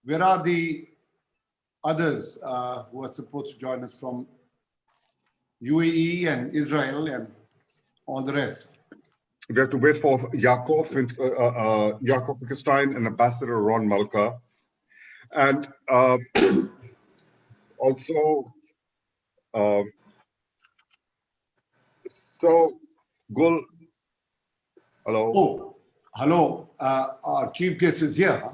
Where are the others who are supposed to join us from UAE and Israel and all the rest? We have to wait for Yakov Finkelstein and Ambassador Ron Malka. And also, so Gul, hello. Oh, hello. Our chief guest is here. Huh?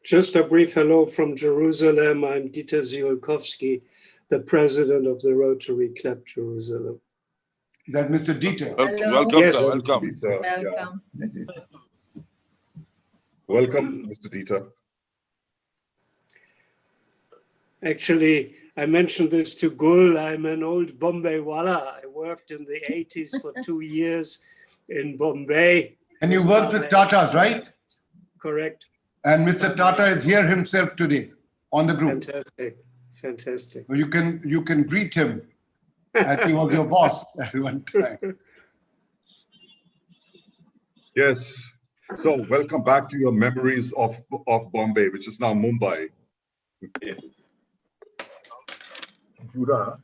Just a brief hello from Jerusalem. I'm Dieter Ziolkowski, the president of the Rotary Club Jerusalem. That Mr. Dieter. Welcome, Yes. sir. Welcome. Dieter, Welcome. yeah. Welcome, Mr. Dieter. Actually, I mentioned this to Gul. I'm an old Bombay walla. I worked in the 80s for 2 years in Bombay. And you worked with Tatas, right? Correct. And Mr. Tata is here himself today on the group. Fantastic. Fantastic. You can greet him as he was your boss at one time. Yes. So welcome back to your memories of Bombay, which is now Mumbai. Computer.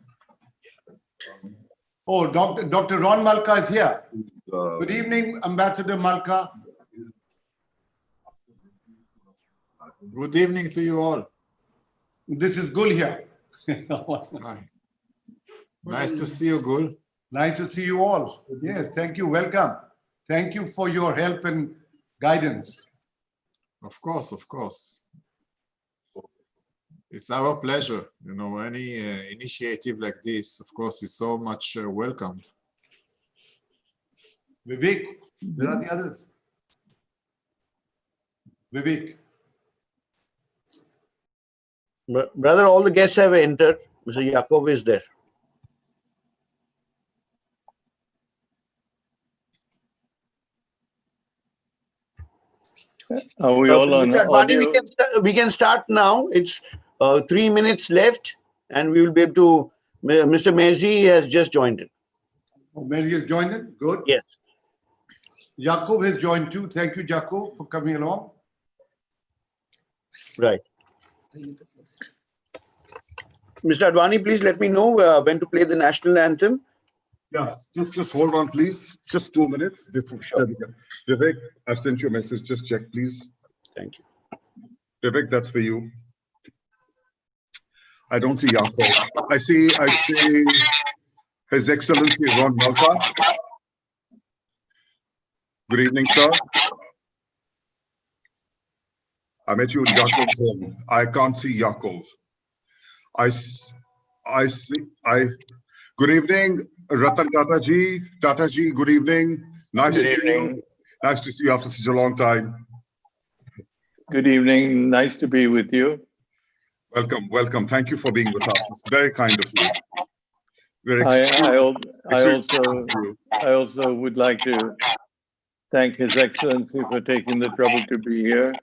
Oh, Dr. Ron Malka is here. Uh, Good evening, Ambassador Malka. Good evening to you all. This is Gul here. Hi. Nice to see you, Gul. Nice to see you all. Yes, thank you. Welcome. Thank you for your help and guidance. Of course, of course. It's our pleasure. You know, any initiative like this, of course, is so much welcomed. Vivek, where are the others? Vivek. Brother, all the guests have entered. Mr. Yakov is there. Are we all on Mr. Advani, audio? we can start now. It's 3 minutes left, and we will be able to. Mr. Mezi has just joined in. Oh, Mary has joined in. Good. Yes. Yakov has joined too. Thank you, Yakov, for coming along. Right. Mr. Advani, please let me know when to play the national anthem. Yes, just hold on, please. Just 2 minutes before. Sure. Vivek, I've sent you a message. Just check, please. Thank you. Vivek, that's for you. I don't see Yakov. I see His Excellency Ron Malka. Good evening, sir. I met you in Yakov's home. I can't see Yakov. I see. Good evening, Ratan Tata ji. Tata ji, good evening. Nice to see you. Nice to see you after such a long time. Good evening. Nice to be with you. Welcome, welcome. Thank you for being with us. It's very kind of you. We're I also would like to thank His Excellency for taking the trouble to be here.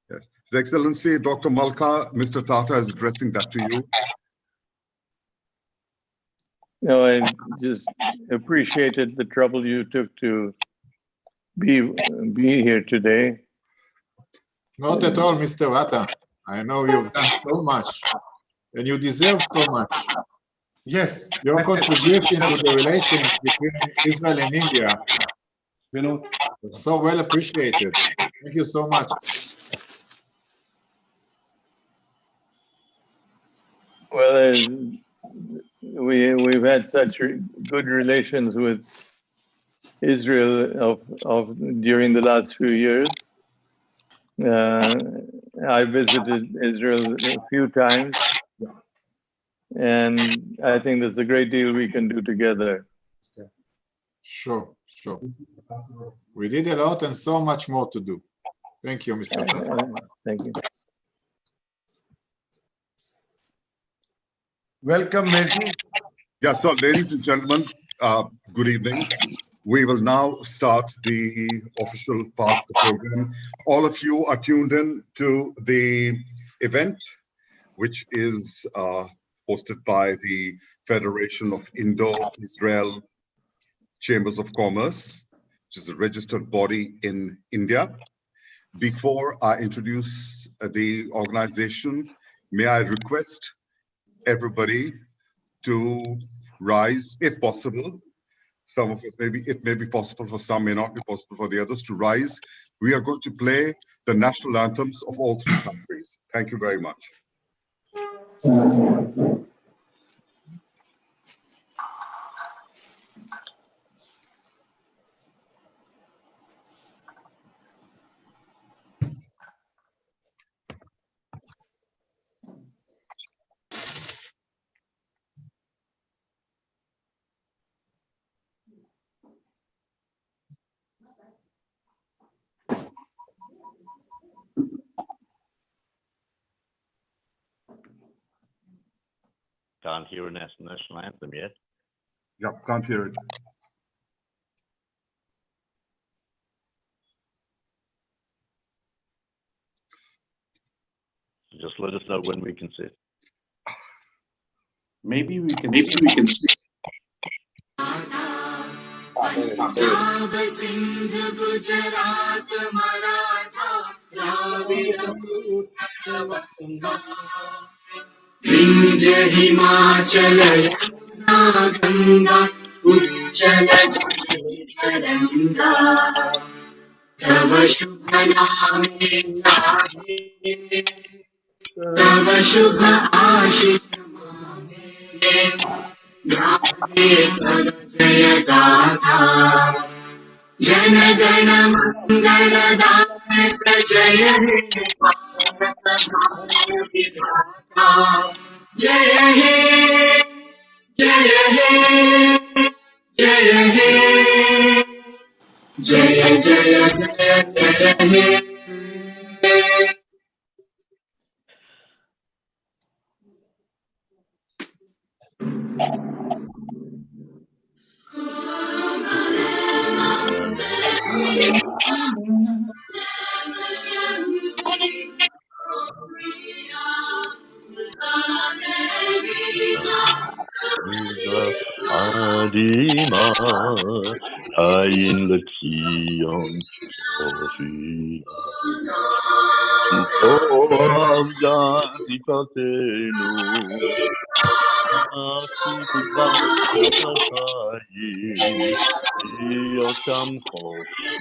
Yes, His Excellency Dr. Malka, Mr. Tata is addressing that to you. No, I just appreciated the trouble you took to be here today. Not at all, Mr. RATAN. I know you've done so much, and you deserve so much. Yes. Your contribution to the relations between Israel and India is so well appreciated. Thank you so much. Well, we've had such good relations with Israel during the last few years. I visited Israel a few times, and I think there's a great deal we can do together. Sure, sure. We did a lot and so much more to do. Thank you, Mr. RATAN. Thank you. Welcome, Mary. Yeah, so ladies and gentlemen, good evening. We will now start the official part of the program. All of you are tuned in to the event, which is hosted by the Federation of Indo-Israel Chambers of Commerce, which is a registered body in India. Before I introduce the organization, may I request everybody to rise, if possible. Some of us, it may be possible for some, may not be possible for the others to rise. We are going to play the national anthems of all three countries. Thank you very much. Can't hear a national anthem yet. Yep, can't hear it. Just let us know when we can sit. Maybe we can. Punjab Sindh Gujarat Maratha Dravid Vindhya Himachal Yamuna Ganga उच्चल तरंगा तव शुभ नामे गाहे तव शुभ आशीष मांगे गाहे तव जय गाथा जन गण मंगलदायक जय हे भारत भाग्य विधाता जय हे जय हे जय हे जय जय जय जय हे Adima, Ayin Lekion, Sophia. Torav Jadikatenu, Asitikva Natatayin, Yotam Chosu,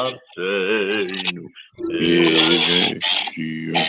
Arseinu, Erekion,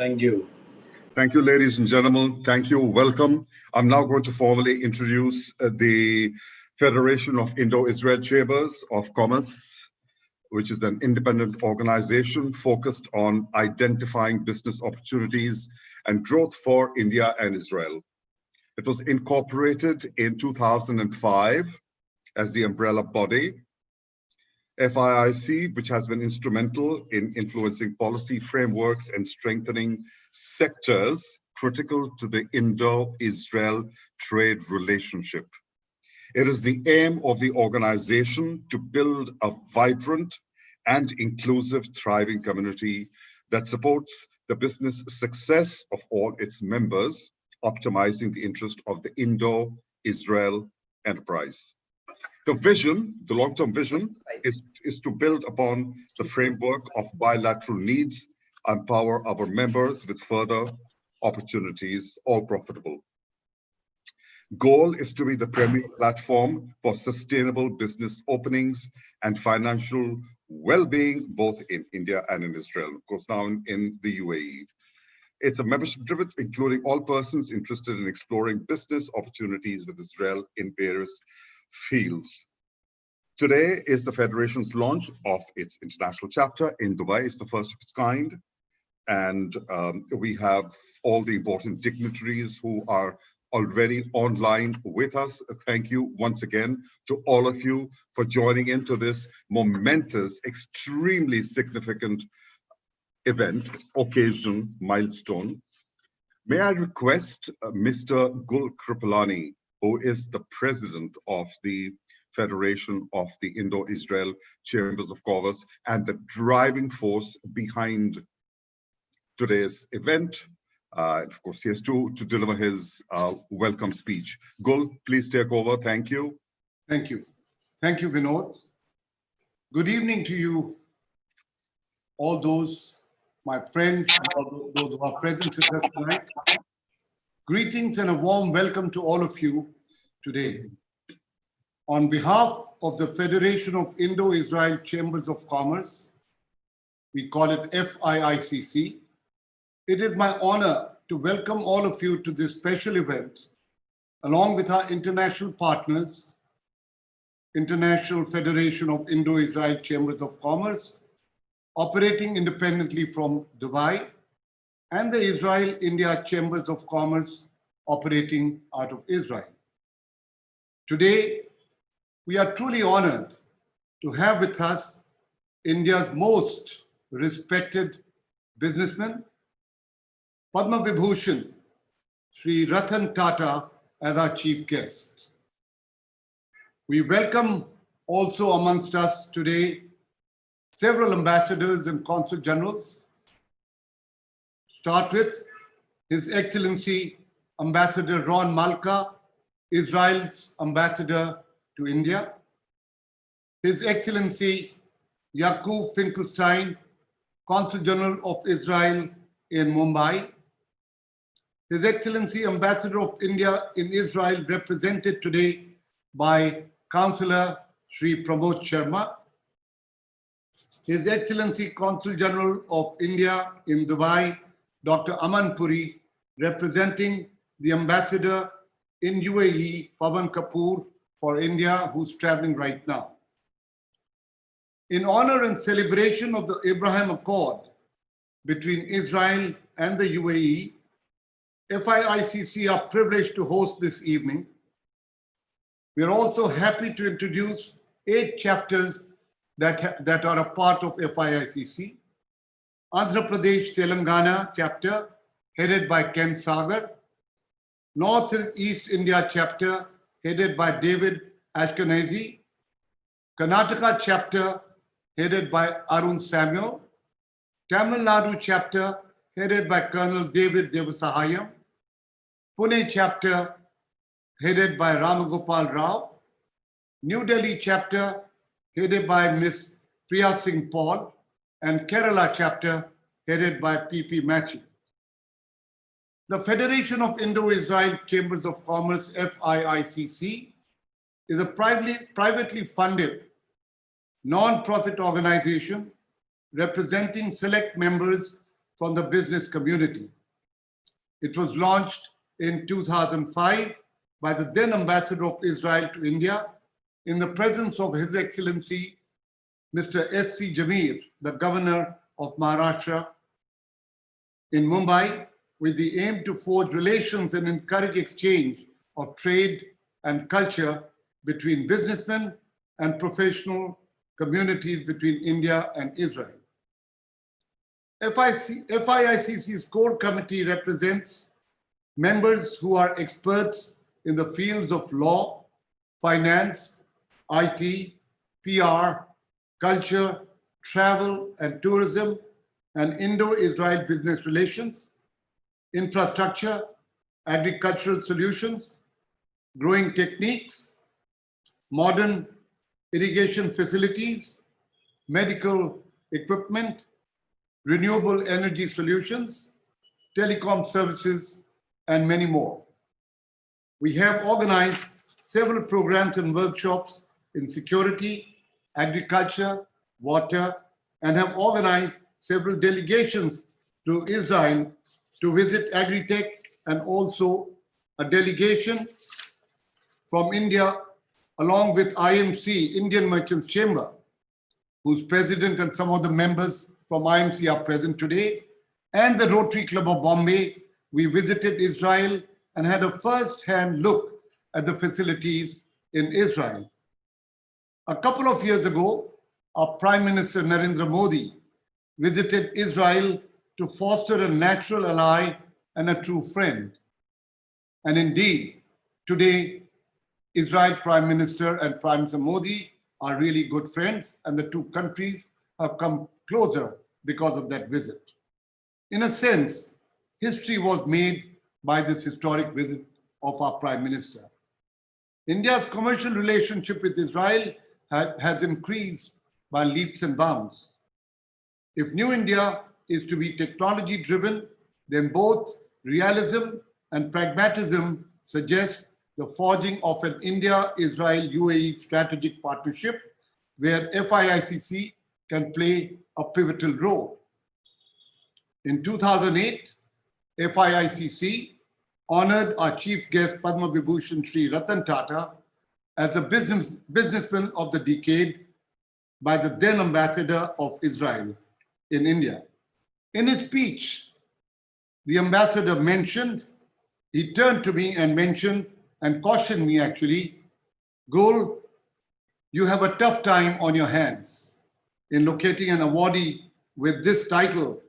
Thank you. Thank you, ladies and gentlemen. Thank you. Welcome. I'm now going to formally introduce the Federation of Indo-Israel Chambers of Commerce, which is an independent organization focused on identifying business opportunities and growth for India and Israel. It was incorporated in 2005 as the umbrella body. FIICC, which has been instrumental in influencing policy frameworks and strengthening sectors critical to the Indo-Israel trade relationship. It is the aim of the organization to build a vibrant and inclusive, thriving community that supports the business success of all its members, optimizing the interest of the Indo-Israel enterprise. The vision, the long-term vision, is to build upon the framework of bilateral needs, empower our members with further opportunities, all profitable. Goal is to be the premier platform for sustainable business openings and financial well-being, both in India and in Israel, of course, now in the UAE. It's a membership-driven, including all persons interested in exploring business opportunities with Israel in various fields. Today is the Federation's launch of its international chapter in Dubai. It's the first of its kind. And we have all the important dignitaries who are already online with us. Thank you once again to all of you for joining into this momentous, extremely significant event, occasion, milestone. May I request Mr. Gul Kripalani, who is the president of the Federation of the Indo-Israel Chambers of Commerce and the driving force behind today's event. Of course, he has to deliver his welcome speech. Gul, please take over. Thank you. Thank you. Thank you, Vinod. Good evening to you, all those, my friends, all those who are present with us tonight. Greetings and a warm welcome to all of you today. On behalf of the Federation of Indo-Israel Chambers of Commerce, we call it FIICC, it is my honor to welcome all of you to this special event, along with our international partners, International Federation of Indo-Israel Chambers of Commerce, operating independently from Dubai, and the Israel-India Chambers of Commerce operating out of Israel. Today, we are truly honored to have with us India's most respected businessman, Padma Vibhushan, Sri RATAN TATA, as our chief guest. We welcome also amongst us today several ambassadors and consul generals. Start with His Excellency Ambassador Ron Malka, Israel's ambassador to India. His Excellency Yaakov Finkelstein, Consul General of Israel in Mumbai. His Excellency Ambassador of India in Israel, represented today by Councillor Sri Pramod Sharma. His Excellency Consul General of India in Dubai, Dr. Aman Puri, representing the Ambassador in UAE, Pavan Kapoor, for India, who's traveling right now. In honor and celebration of the Abraham Accord between Israel and the UAE, FIICC are privileged to host this evening. We are also happy to introduce 8 chapters that are a part of FIICC. Andhra Pradesh Telangana chapter, headed by Ken Sagar. North and East India chapter, headed by David Ashkenazi. Karnataka chapter, headed by Arun Samuel. Tamil Nadu chapter, headed by Colonel David Devasahayam. Pune chapter, headed by Ramagopal Rao. New Delhi chapter, headed by Ms. Priya Singh Paul. And Kerala chapter, headed by P.P. Machi. The Federation of Indo-Israel Chambers of Commerce, FIICC, is a privately funded non-profit organization representing select members from the business community. It was launched in 2005 by the then Ambassador of Israel to India in the presence of His Excellency Mr. S.C. Jamir, the Governor of Maharashtra, in Mumbai, with the aim to forge relations and encourage exchange of trade and culture between businessmen and professional communities between India and Israel. FIICC's core committee represents members who are experts in the fields of law, finance, IT, PR, culture, travel and tourism, and Indo-Israel business relations, infrastructure, agricultural solutions, growing techniques, modern irrigation facilities, medical equipment, renewable energy solutions, telecom services, and many more. We have organized several programs and workshops in security, agriculture, water, and have organized several delegations to Israel to visit Agritech, and also a delegation from India along with IMC, Indian Merchants Chamber, whose president and some of the members from IMC are present today, and the Rotary Club of Bombay. We visited Israel and had a first-hand look at the facilities in Israel. A couple of years ago, our Prime Minister Narendra Modi visited Israel to foster a natural ally and a true friend. And indeed, today, Israel Prime Minister and Prime Minister Modi are really good friends, and the two countries have come closer because of that visit. In a sense, history was made by this historic visit of our Prime Minister. India's commercial relationship with Israel has increased by leaps and bounds. If New India is to be technology-driven, then both realism and pragmatism suggest the forging of an India-Israel-UAE strategic partnership where FIICC can play a pivotal role. In 2008, FIICC honored our chief guest, Padma Vibhushan Sri Ratan Tata, as the businessman of the decade by the then ambassador of Israel in India. In his speech, the ambassador he turned to me and mentioned and cautioned me actually, Gul, you have a tough time on your hands in locating an awardee with this title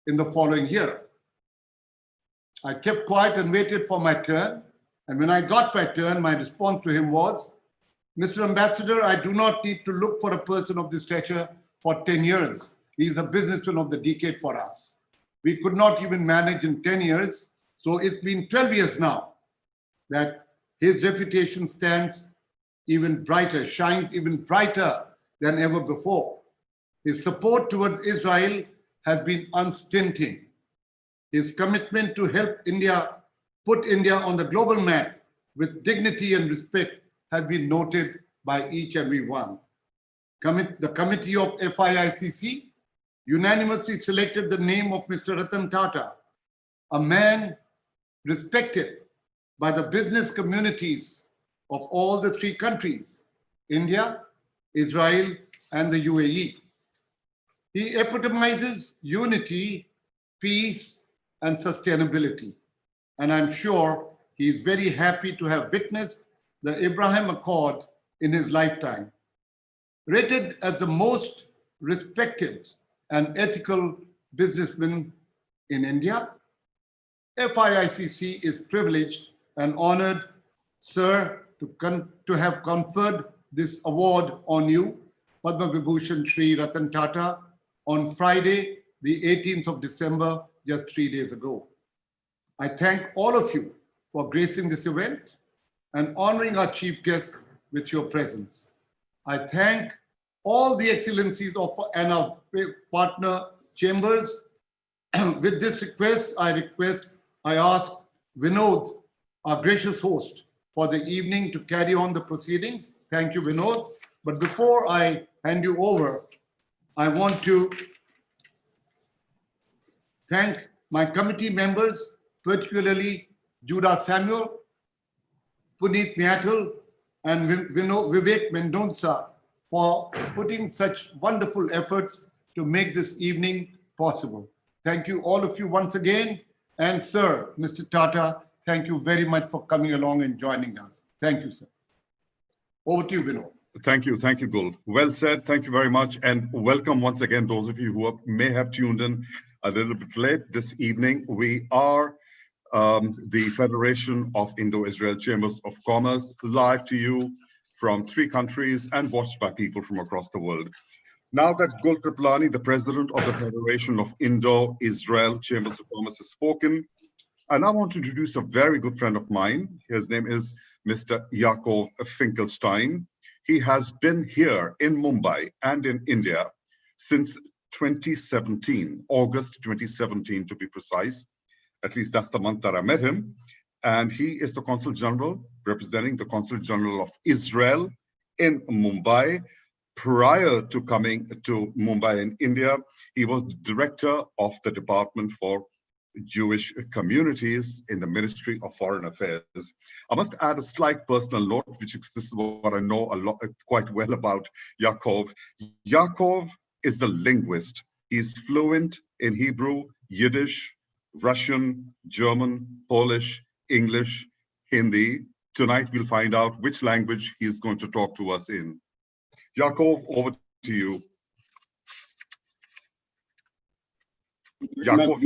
in the following year. I kept quiet and waited for my turn. And when I got my turn, my response to him was, Mr. Ambassador, I do not need to look for a person of this stature for 10 years. He is a businessman of the decade for us. We could not even manage in 10 years. So it's been 12 years now that his reputation stands even brighter, shines even brighter than ever before. His support towards Israel has been unstinting. His commitment to help India, put India on the global map with dignity and respect has been noted by each and every one. The committee of FIICC unanimously selected the name of Mr. Ratan Tata, a man respected by the business communities of all the three countries, India, Israel, and the UAE. He epitomizes unity, peace, and sustainability. And I'm sure he is very happy to have witnessed the Abraham Accord in his lifetime. Rated as the most respected and ethical businessman in India, FIICC is privileged and honored, sir, to have conferred this award on you, Padma Vibhushan Sri Ratan Tata, on Friday, the 18th of December, just 3 days ago. I thank all of you for gracing this event and honoring our chief guest with your presence. I thank all the excellencies of and our partner chambers. With this request, I ask Vinod, our gracious host, for the evening to carry on the proceedings. Thank you, Vinod. But before I hand you over, I want to thank my committee members, particularly Judah Samuel, Puneet Miatal, and Vivek Mendonca for putting such wonderful efforts to make this evening possible. Thank you, all of you, once again. And sir, Mr. Tata, thank you very much for coming along and joining us. Thank you, sir. Over to you, Vinod. Thank you, Gul. Well said, thank you very much. And welcome once again, those of you who may have tuned in a little bit late this evening. We are the Federation of Indo-Israel Chambers of Commerce, live to you from 3 countries and watched by people from across the world. Now that Gul Kriplani, the president of the Federation of Indo-Israel Chambers of Commerce, has spoken, I now want to introduce a very good friend of mine. His name is Mr. Yaakov Finkelstein. He has been here in Mumbai and in India since 2017, August 2017 to be precise. At least that's the month that I met him. And he is the Consul General, representing the Consul General of Israel in Mumbai. Prior to coming to Mumbai in India, he was the director of the Department for Jewish Communities in the Ministry of Foreign Affairs. I must add a slight personal note, which is this is what I know a lot, quite well about Yaakov. Yaakov is the linguist. He's fluent in Hebrew, Yiddish, Russian, German, Polish, English, Hindi. Tonight we'll find out which language he's going to talk to us in. Yaakov, over to you. Yaakov,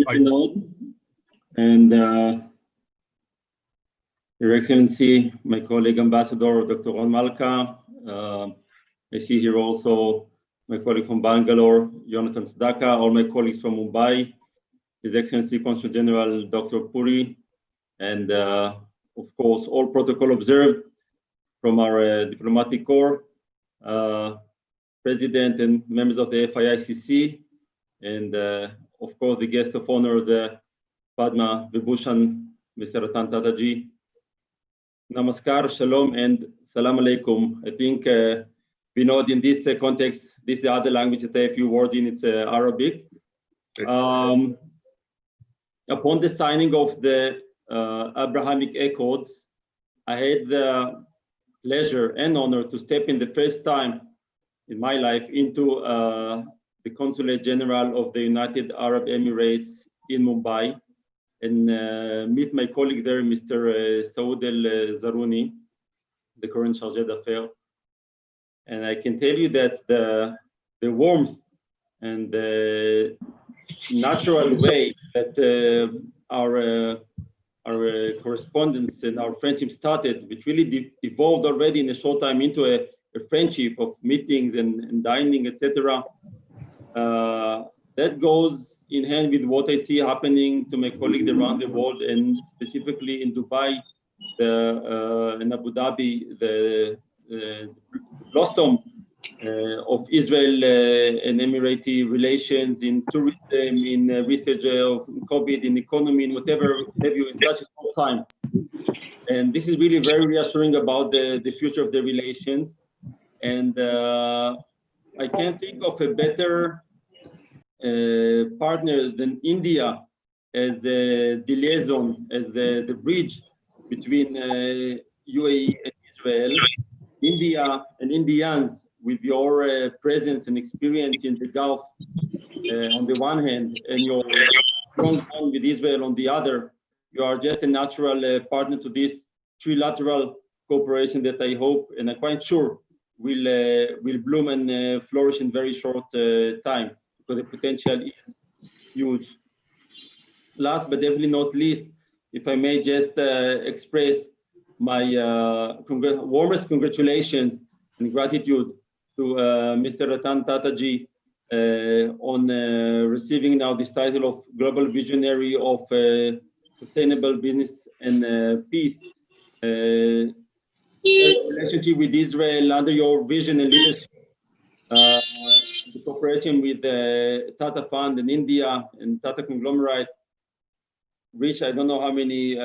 and Your Excellency, my colleague Ambassador Dr. Ron Malka. I see here also my colleague from Bangalore, Jonathan Sadaka, all my colleagues from Mumbai, His Excellency Consul General Dr. Puri, and of course, all protocol observed from our diplomatic corps, President and members of the FIICC, and of course, the guest of honor, the Padma Vibhushan, Mr. RATAN TATA ji. Namaskar, Shalom, and Salam Alaikum. I think we know in this context, this is the other language that I have a few words in, it's Arabic. Upon the signing of the Abrahamic Accords, I had the pleasure and honor to step in the first time in my life into the Consulate General of the United Arab Emirates in Mumbai and meet my colleague there, Mr. Saud El-Zaruni, the current Chargé d'Affaires. And I can tell you that the warmth and the natural way that our correspondence and our friendship started, which really evolved already in a short time into a friendship of meetings and dining, etc. That goes in hand with what I see happening to my colleagues around the world, and specifically in Dubai, in Abu Dhabi, the blossom of Israel and Emirati relations in tourism, in research of COVID, in economy, in whatever have you, in such a short time. And this is really very reassuring about the future of the relations. And I can't think of a better partner than India as the liaison, as the bridge between UAE and Israel. India and Indians, with your presence and experience in the Gulf on the one hand, and your strong bond with Israel on the other, you are just a natural partner to this trilateral cooperation that I hope and I'm quite sure will bloom and flourish in very short time, because the potential is huge. Last but definitely not least, if I may just express my warmest congratulations and gratitude to Mr. RATAN TATA ji on receiving now this title of Global Visionary of Sustainable Business and Peace. Relationship with Israel under your vision and leadership, the cooperation with the Tata Fund in India and Tata Conglomerate reach I don't know how many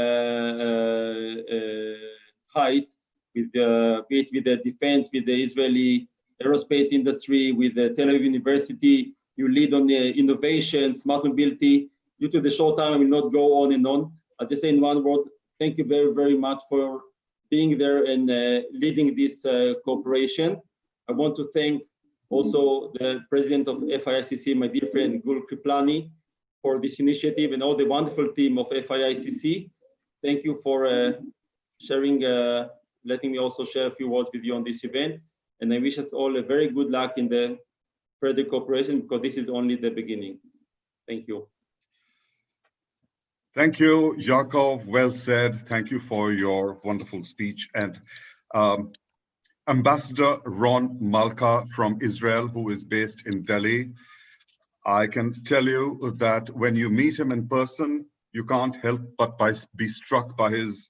heights, with be it with the defense, with the Israeli aerospace industry, with the Tel Aviv University. You lead on the innovation, smart mobility. Due to the short time, I will not go on and on. I'll just say in one word, thank you very, very much for being there and leading this cooperation. I want to thank also the president of FIICC, my dear friend Gul Kriplani, for this initiative, and all the wonderful team of FIICC. Thank you for sharing, letting me also share a few words with you on this event. And I wish us all a very good luck in the further cooperation, because this is only the beginning. Thank you. Thank you, Yaakov. Well said. Thank you for your wonderful speech. And Ambassador Ron Malka from Israel, who is based in Delhi, I can tell you that when you meet him in person, you can't help but be struck by his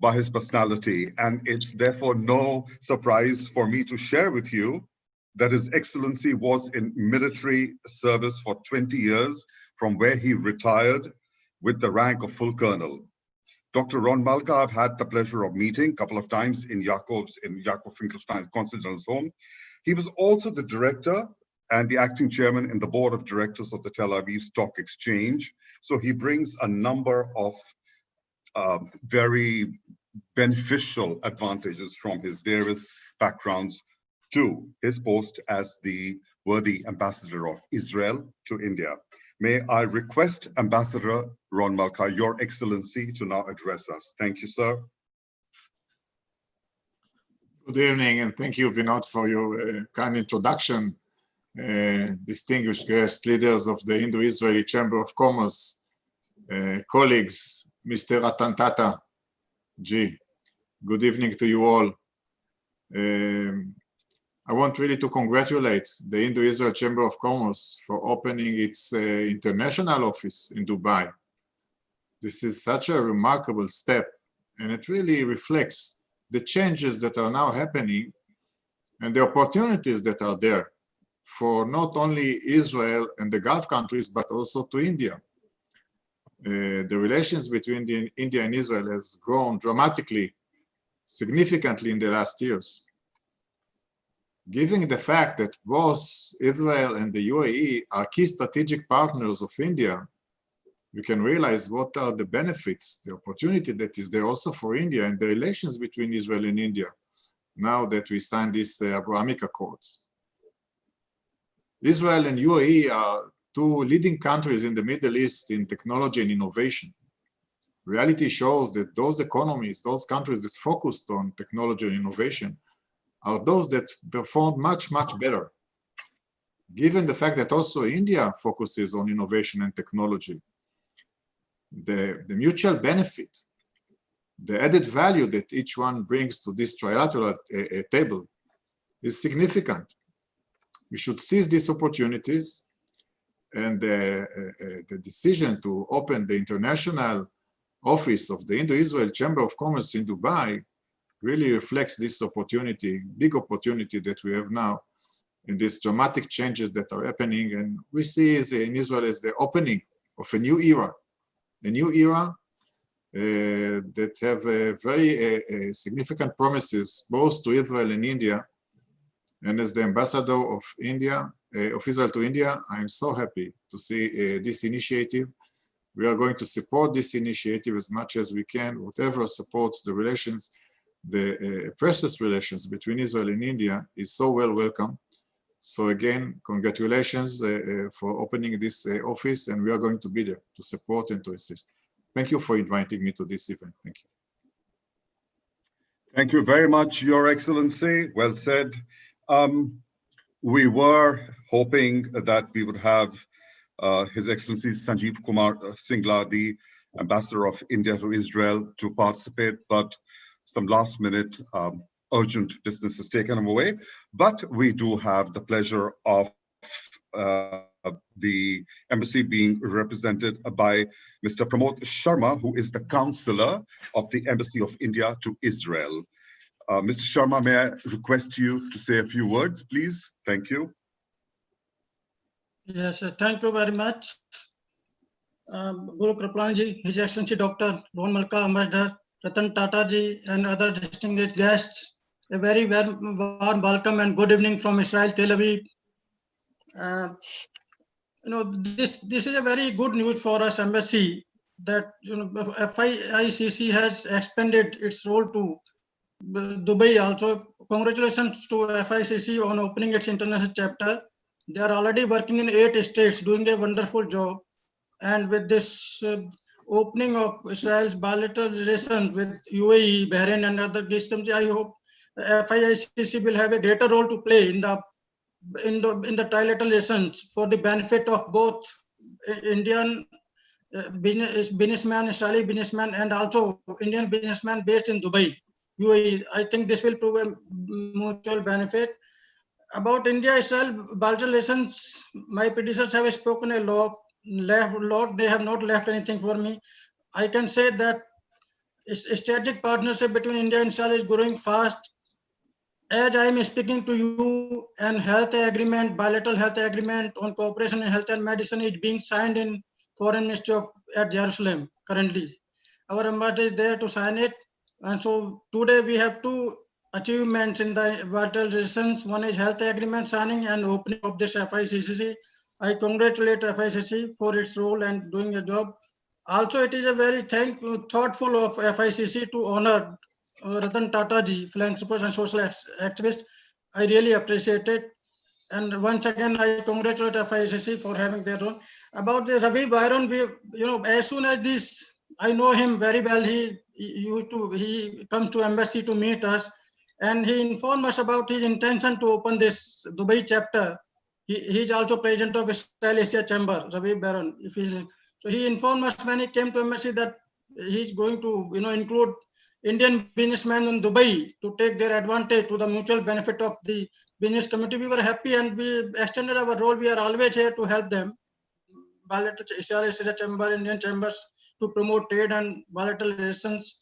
personality. And it's therefore no surprise for me to share with you that His Excellency was in military service for 20 years, from where he retired with the rank of full colonel. Dr. Ron Malka, I've had the pleasure of meeting a couple of times in Yaakov Finkelstein's Constitutional Home. He was also the director and the acting chairman in the board of directors of the Tel Aviv Stock Exchange. So he brings a number of very beneficial advantages from his various backgrounds to his post as the worthy ambassador of Israel to India. May I request Ambassador Ron Malka, Your Excellency, to now address us. Thank you, sir. Good evening, and thank you, Vinod, for your kind introduction. Distinguished guests, leaders of the Indo-Israeli Chamber of Commerce, colleagues, Mr. RATAN TATA, G. Good evening to you all. I want really to congratulate the Indo-Israel Chamber of Commerce for opening its international office in Dubai. This is such a remarkable step, and it really reflects the changes that are now happening and the opportunities that are there for not only Israel and the Gulf countries, but also to India. The relations between India and Israel has grown dramatically, significantly in the last years. Given the fact that both Israel and the UAE are key strategic partners of India, we can realize what are the benefits, the opportunity that is there also for India and the relations between Israel and India, now that we signed these Abrahamic Accords. Israel and UAE are two leading countries in the Middle East in technology and innovation. Reality shows that those economies, those countries that focused on technology and innovation, are those that performed much, much better. Given the fact that also India focuses on innovation and technology, the mutual benefit, the added value that each one brings to this trilateral table is significant. We should seize these opportunities, and the decision to open the international office of the Indo-Israel Chamber of Commerce in Dubai really reflects this opportunity, big opportunity that we have now in these dramatic changes that are happening. And we see in Israel as the opening of a new era that have very significant promises both to Israel and India. And as the ambassador of Israel to India, I am so happy to see this initiative. We are going to support this initiative as much as we can. Whatever supports the relations, the precious relations between Israel and India is so well welcome. So again, congratulations for opening this office, and we are going to be there to support and to assist. Thank you for inviting me to this event. Thank you. Thank you very much, Your Excellency. Well said. We were hoping that we would have His Excellency Sanjeev Kumar Singla, the Ambassador of India to Israel, to participate, but some last minute urgent business has taken him away. But we do have the pleasure of the embassy being represented by Mr. Pramod Sharma, who is the Counselor of the Embassy of India to Israel. Mr. Sharma, may I request you to say a few words, please? Thank you. Yes, thank you very much. Guru Kripalji, His Excellency Dr. Ron Malka, Ambassador RATAN TATA ji, and other distinguished guests, a very warm welcome and good evening from Israel, Tel Aviv. This is a very good news for us embassy that FIICC has expanded its role to Dubai also. Congratulations to FIICC on opening its international chapter. They are already working in 8 states, doing a wonderful job. And with this opening of Israel's bilateral relations with UAE, Bahrain, and other countries, I hope FIICC will have a greater role to play in the trilateral relations for the benefit of both Indian businessman, Israeli businessman, and also Indian businessman based in Dubai, UAE. I think this will prove a mutual benefit. About India-Israel bilateral relations, my predecessors have spoken a lot. They have not left anything for me. I can say that strategic partnership between India and Israel is growing fast. As I am speaking to you, an health agreement, bilateral health agreement on cooperation in health and medicine is being signed in Foreign Ministry at Jerusalem currently. Our ambassador is there to sign it. And so today we have two achievements in the bilateral relations. One is health agreement signing and opening of this FIICC. I congratulate FIICC for its role and doing a job. Also, it is a very thoughtful of FIICC to honor Ratan Tata ji, philanthropist and social activist. I really appreciate it. And once again, I congratulate FIICC for having their role. About the Ravi Byron, as soon as this, I know him very well. He comes to embassy to meet us, and he informed us about his intention to open this Dubai chapter. He is also president of Israel Asia Chamber, Ravi Byron. So he informed us when he came to embassy that he's going to, include Indian businessmen in Dubai to take their advantage to the mutual benefit of the business community. We were happy and we extended our role. We are always here to help them. Bilateral Israel Asia Chamber, Indian chambers to promote trade and bilateral relations.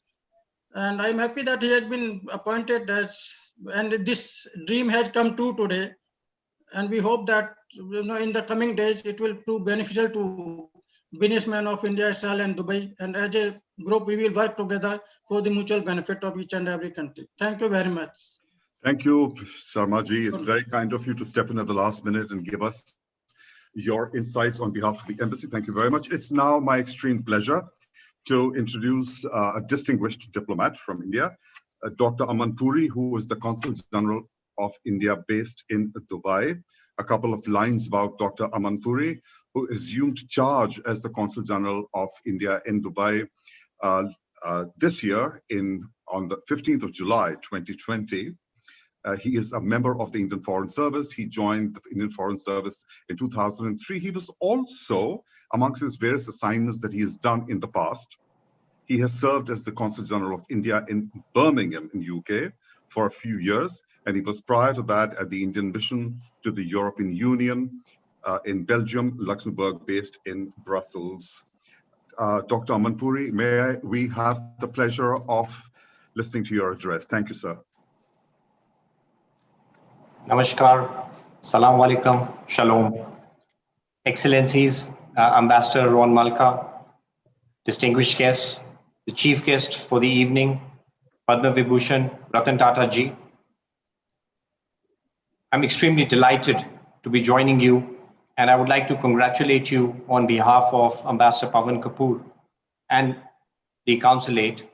And I'm happy that he has been appointed and this dream has come true today. And we hope that, in the coming days, it will prove beneficial to businessmen of India, Israel, and Dubai. And as a group, we will work together for the mutual benefit of each and every country. Thank you very much. Thank you, Sarmaji. It's very kind of you to step in at the last minute and give us your insights on behalf of the embassy. Thank you very much. It's now my extreme pleasure to introduce a distinguished diplomat from India, Dr. Aman Puri, who is the Consul General of India based in Dubai. A couple of lines about Dr. Aman Puri, who assumed charge as the Consul General of India in Dubai this year on the 15th of July, 2020. He is a member of the Indian Foreign Service. He joined the Indian Foreign Service in 2003. He was also, amongst his various assignments that he has done in the past, he has served as the Consul General of India in Birmingham in UK for a few years. And he was prior to that at the Indian Mission to the European Union in Belgium, Luxembourg, based in Brussels. Dr. Aman Puri, we have the pleasure of listening to your address. Thank you, sir. Namaskar, Salam Alaikum, Shalom. Excellencies, Ambassador Ron Malka, distinguished guests, the chief guest for the evening, Padma Vibhushan, Ratan Tata ji. I'm extremely delighted to be joining you, and I would like to congratulate you on behalf of Ambassador Pavan Kapoor and the consulate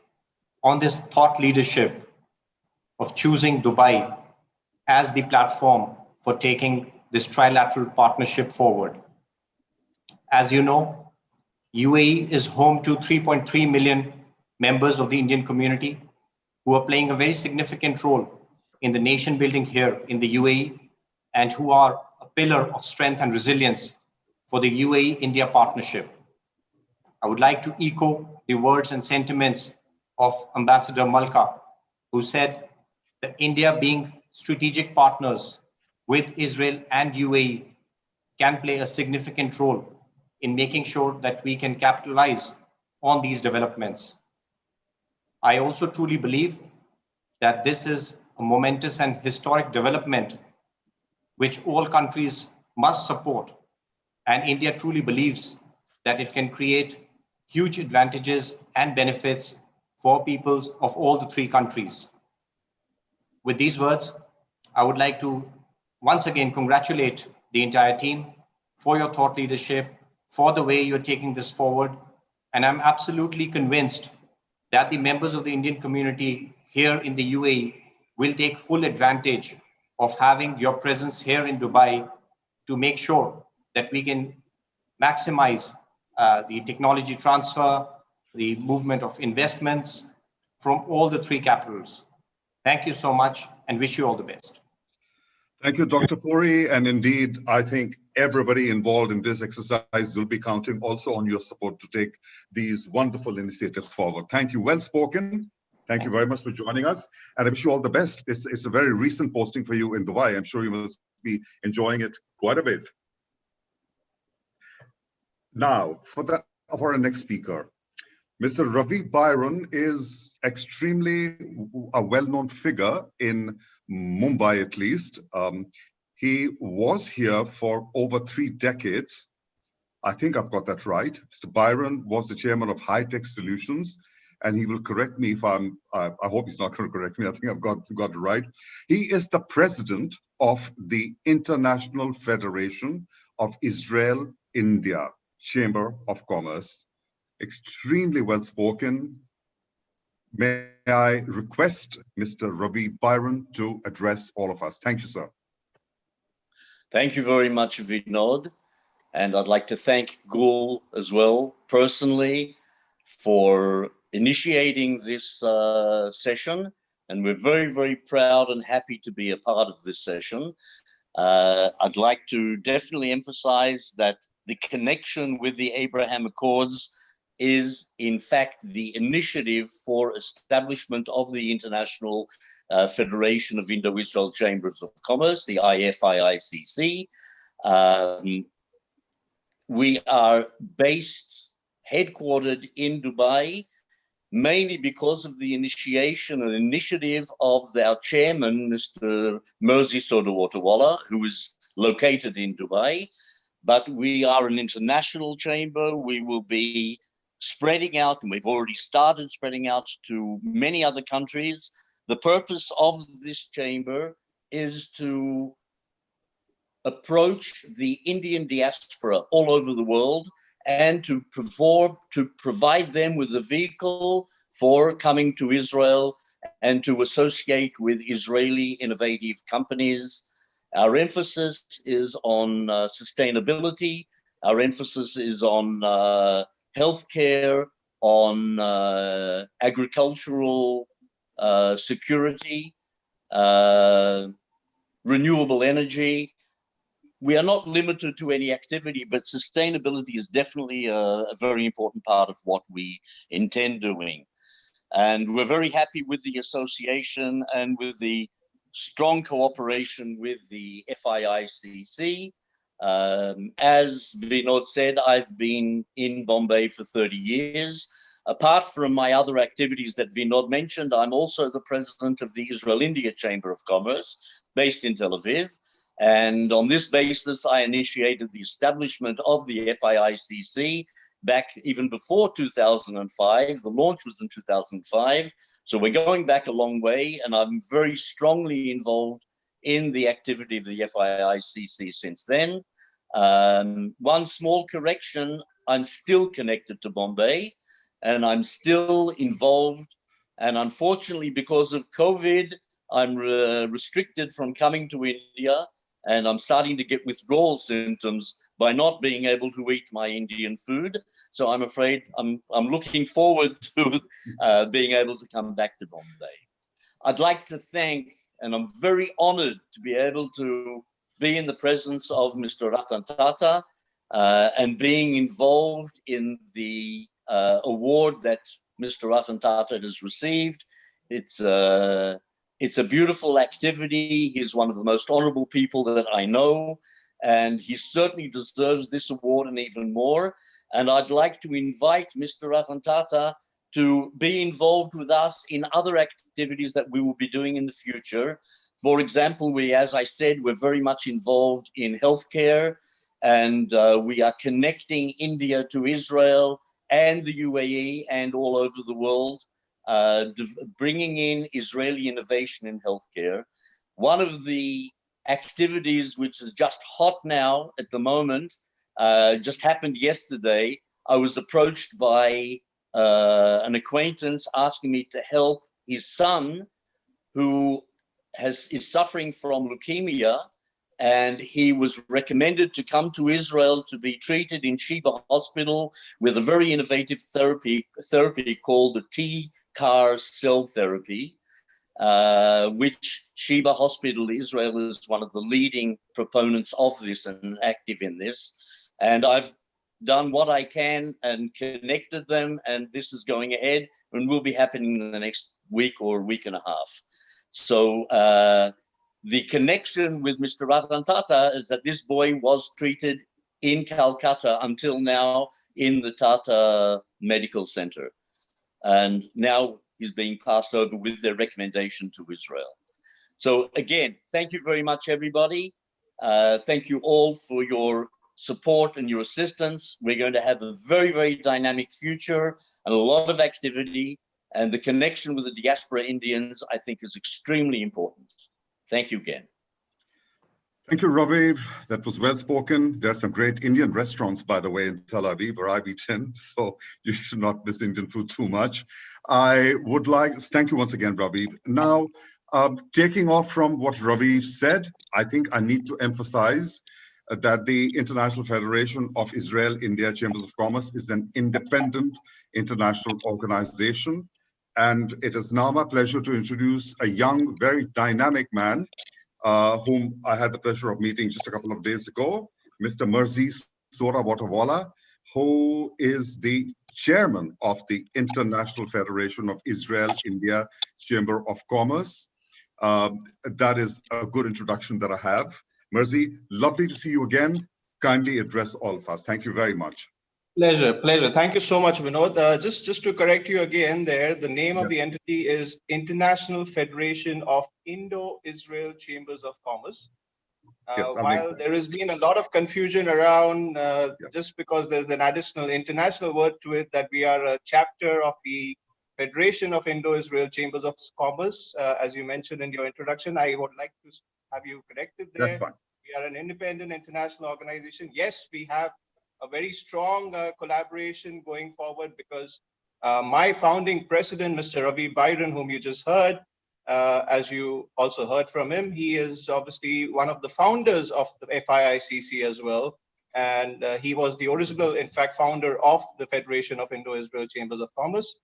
on this thought leadership of choosing Dubai as the platform for taking this trilateral partnership forward. As you know, UAE is home to 3.3 million members of the Indian community who are playing a very significant role in the nation building here in the UAE and who are a pillar of strength and resilience for the UAE-India partnership. I would like to echo the words and sentiments of Ambassador Malka, who said that India being strategic partners with Israel and UAE can play a significant role in making sure that we can capitalize on these developments. I also truly believe that this is a momentous and historic development which all countries must support, and India truly believes that it can create huge advantages and benefits for peoples of all the three countries. With these words, I would like to once again congratulate the entire team for your thought leadership, for the way you're taking this forward. And I'm absolutely convinced that the members of the Indian community here in the UAE will take full advantage of having your presence here in Dubai to make sure that we can maximize the technology transfer, the movement of investments from all the three capitals. Thank you so much and wish you all the best. Thank you, Dr. Puri. And indeed, I think everybody involved in this exercise will be counting also on your support to take these wonderful initiatives forward. Thank you. Well spoken. Thank you very much for joining us. And I wish you all the best. It's a very recent posting for you in Dubai. I'm sure you must be enjoying it quite a bit. Now, for our next speaker, Mr. Ravi Byron is extremely a well-known figure in Mumbai, at least. He was here for over 3 decades. I think I've got that right. Mr. Byron was the chairman of High Tech Solutions, and he will correct me if I hope he's not going to correct me. I think I've got it right. He is the president of the International Federation of Israel-India Chamber of Commerce. Extremely well spoken. May I request Mr. Ravi Byron to address all of us. Thank you, sir. Thank you very much, Vinod. And I'd like to thank Gul as well, personally, for initiating this session. And we're very, very proud and happy to be a part of this session. I'd like to definitely emphasize that the connection with the Abraham Accords is in fact the initiative for establishment of the International Federation of Indo-Israel Chambers of Commerce, the FIICC. We are headquartered in Dubai, mainly because of the initiation and initiative of our chairman, Mr. Merzi Sodawatawala, who is located in Dubai. But we are an international chamber. We will be spreading out, and we've already started spreading out to many other countries. The purpose of this chamber is to approach the Indian diaspora all over the world and to provide them with a vehicle for coming to Israel and to associate with Israeli innovative companies. Our emphasis is on sustainability. Our emphasis is on healthcare, on agricultural security, renewable energy. We are not limited to any activity, but sustainability is definitely a very important part of what we intend doing. And we're very happy with the association and with the strong cooperation with the FIICC. As Vinod said, I've been in Bombay for 30 years. Apart from my other activities that Vinod mentioned, I'm also the president of the Israel-India Chamber of Commerce, based in Tel Aviv. And on this basis, I initiated the establishment of the FIICC back even before 2005. The launch was in 2005. So we're going back a long way, and I'm very strongly involved in the activity of the FIICC since then. One small correction, I'm still connected to Bombay, and I'm still involved. And unfortunately, because of COVID, I'm restricted from coming to India, and I'm starting to get withdrawal symptoms by not being able to eat my Indian food. So I'm afraid I'm looking forward to being able to come back to Bombay. I'd like to thank, and I'm very honored to be able to be in the presence of Mr. Ratan Tata and being involved in the award that Mr. Ratan Tata has received. It's a beautiful activity. He's one of the most honorable people that I know, and he certainly deserves this award and even more. And I'd like to invite Mr. Ratan Tata to be involved with us in other activities that we will be doing in the future. For example, as I said, we're very much involved in healthcare, and we are connecting India to Israel and the UAE and all over the world, bringing in Israeli innovation in healthcare. One of the activities which is just hot now at the moment, just happened yesterday. I was approached by an acquaintance asking me to help his son, who is suffering from leukemia, and he was recommended to come to Israel to be treated in Sheba Hospital with a very innovative therapy called the T-CAR cell therapy. which Sheba Hospital Israel is one of the leading proponents of this and active in this. And I've done what I can and connected them, and this is going ahead and will be happening in the next week or week and a half. So the connection with Mr. Ratan Tata is that this boy was treated in Calcutta until now in the Tata Medical Center. And now he's being passed over with their recommendation to Israel. So again, thank you very much, everybody. Thank you all for your support and your assistance. We're going to have a very, very dynamic future and a lot of activity. And the connection with the diaspora Indians, I think, is extremely important. Thank you again. Thank you, Raviv. That was well spoken. There's some great Indian restaurants, by the way, in Tel Aviv, where I've eaten, so you should not miss Indian food too much. I would like, thank you once again, Raviv. Now, taking off from what Raviv said, I think I need to emphasize that the International Federation of Israel-India Chambers of Commerce is an independent international organization. And it is now my pleasure to introduce a young, very dynamic man, whom I had the pleasure of meeting just a couple of days ago, Mr. Merzi Sorawatawala, who is the chairman of the International Federation of Israel-India Chamber of Commerce. That is a good introduction that I have. Merzi, lovely to see you again. Kindly address all of us. Thank you very much. Pleasure. Thank you so much, Vinod. Just to correct you again there, the name of the entity is International Federation of Indo-Israel Chambers of Commerce. While there has been a lot of confusion around just because there's an additional international word to it, that we are a chapter of the Federation of Indo-Israel Chambers of Commerce, as you mentioned in your introduction, I would like to have you corrected there. That's fine. We are an independent international organization. Yes, we have a very strong collaboration going forward because my founding president, Mr. Ravi Byron, whom you just heard, as you also heard from him, he is obviously one of the founders of the FIICC as well. And he was the original, in fact, founder of the Federation of Indo-Israel Chambers of Commerce.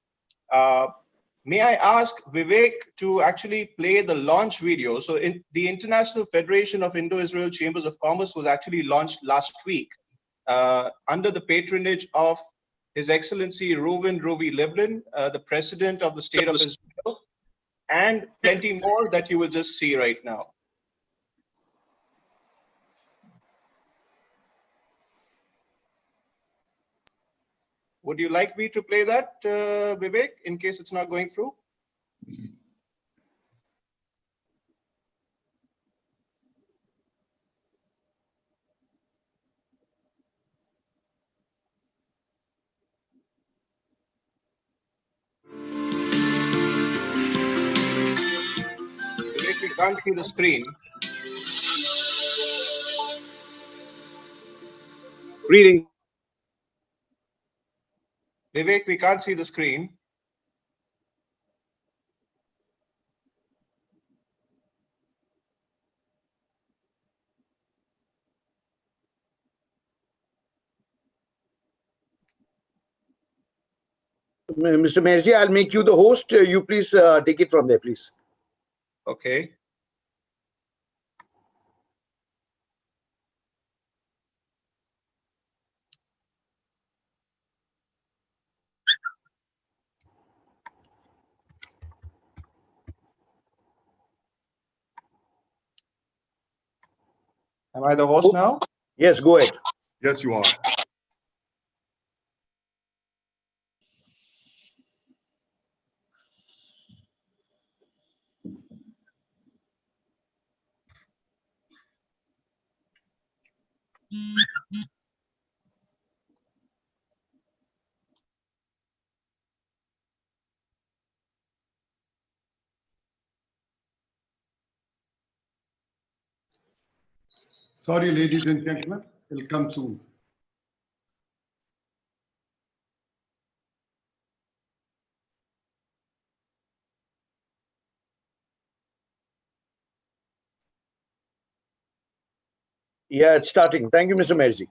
May I ask Vivek to actually play the launch video? So the International Federation of Indo-Israel Chambers of Commerce was actually launched last week under the patronage of His Excellency Reuven Ruvi Livlin, the President of the State of Israel, and plenty more that you will just see right now. Would you like me to play that, Vivek, in case it's not going through? Vivek, we can't see the screen. Greetings. Vivek, we can't see the screen. Mr. Merzi, I'll make you the host. You please take it from there, please. Okay. Am I the host now? Yes, go ahead. Yes, you are. Sorry, ladies and gentlemen, it'll come soon. Yeah, it's starting. Thank you, Mr. Merzi.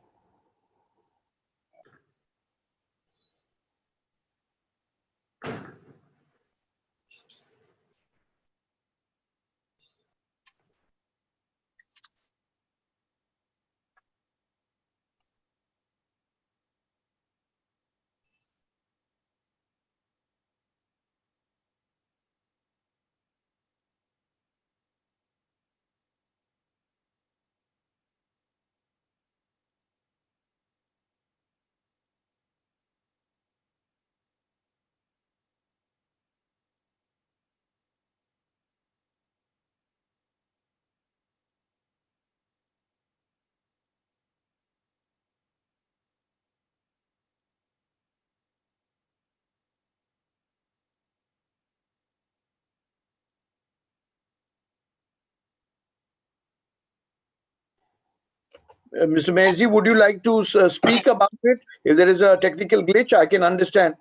Mr. Mehzi, would you like to speak about it? If there is a technical glitch, I can understand.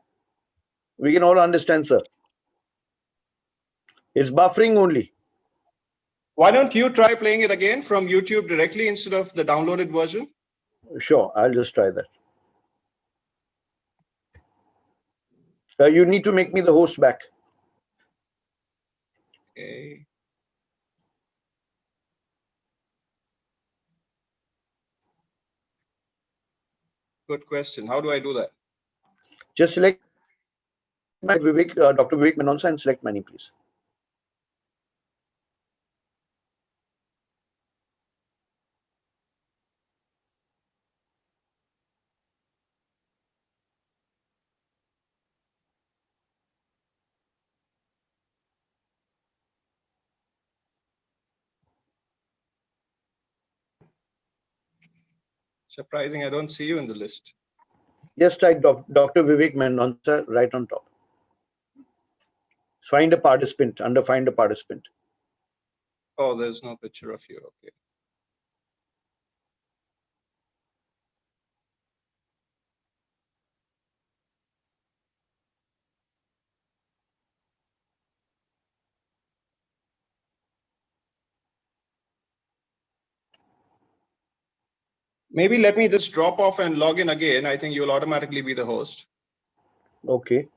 We can all understand, sir. It's buffering only. Why don't you try playing it again from YouTube directly instead of the downloaded version? Sure, I'll just try that. You need to make me the host back. Okay. Good question. How do I do that? Just select my Vivek, Dr. Vivek Menon and select my name, please. Surprising, I don't see you in the list. Just type Dr. Vivek Menon, sir, right on top. Find a participant, under find a participant. Oh, there's no picture of you. Okay. Maybe let me just drop off and log in again. I think you'll automatically be the host. Okay.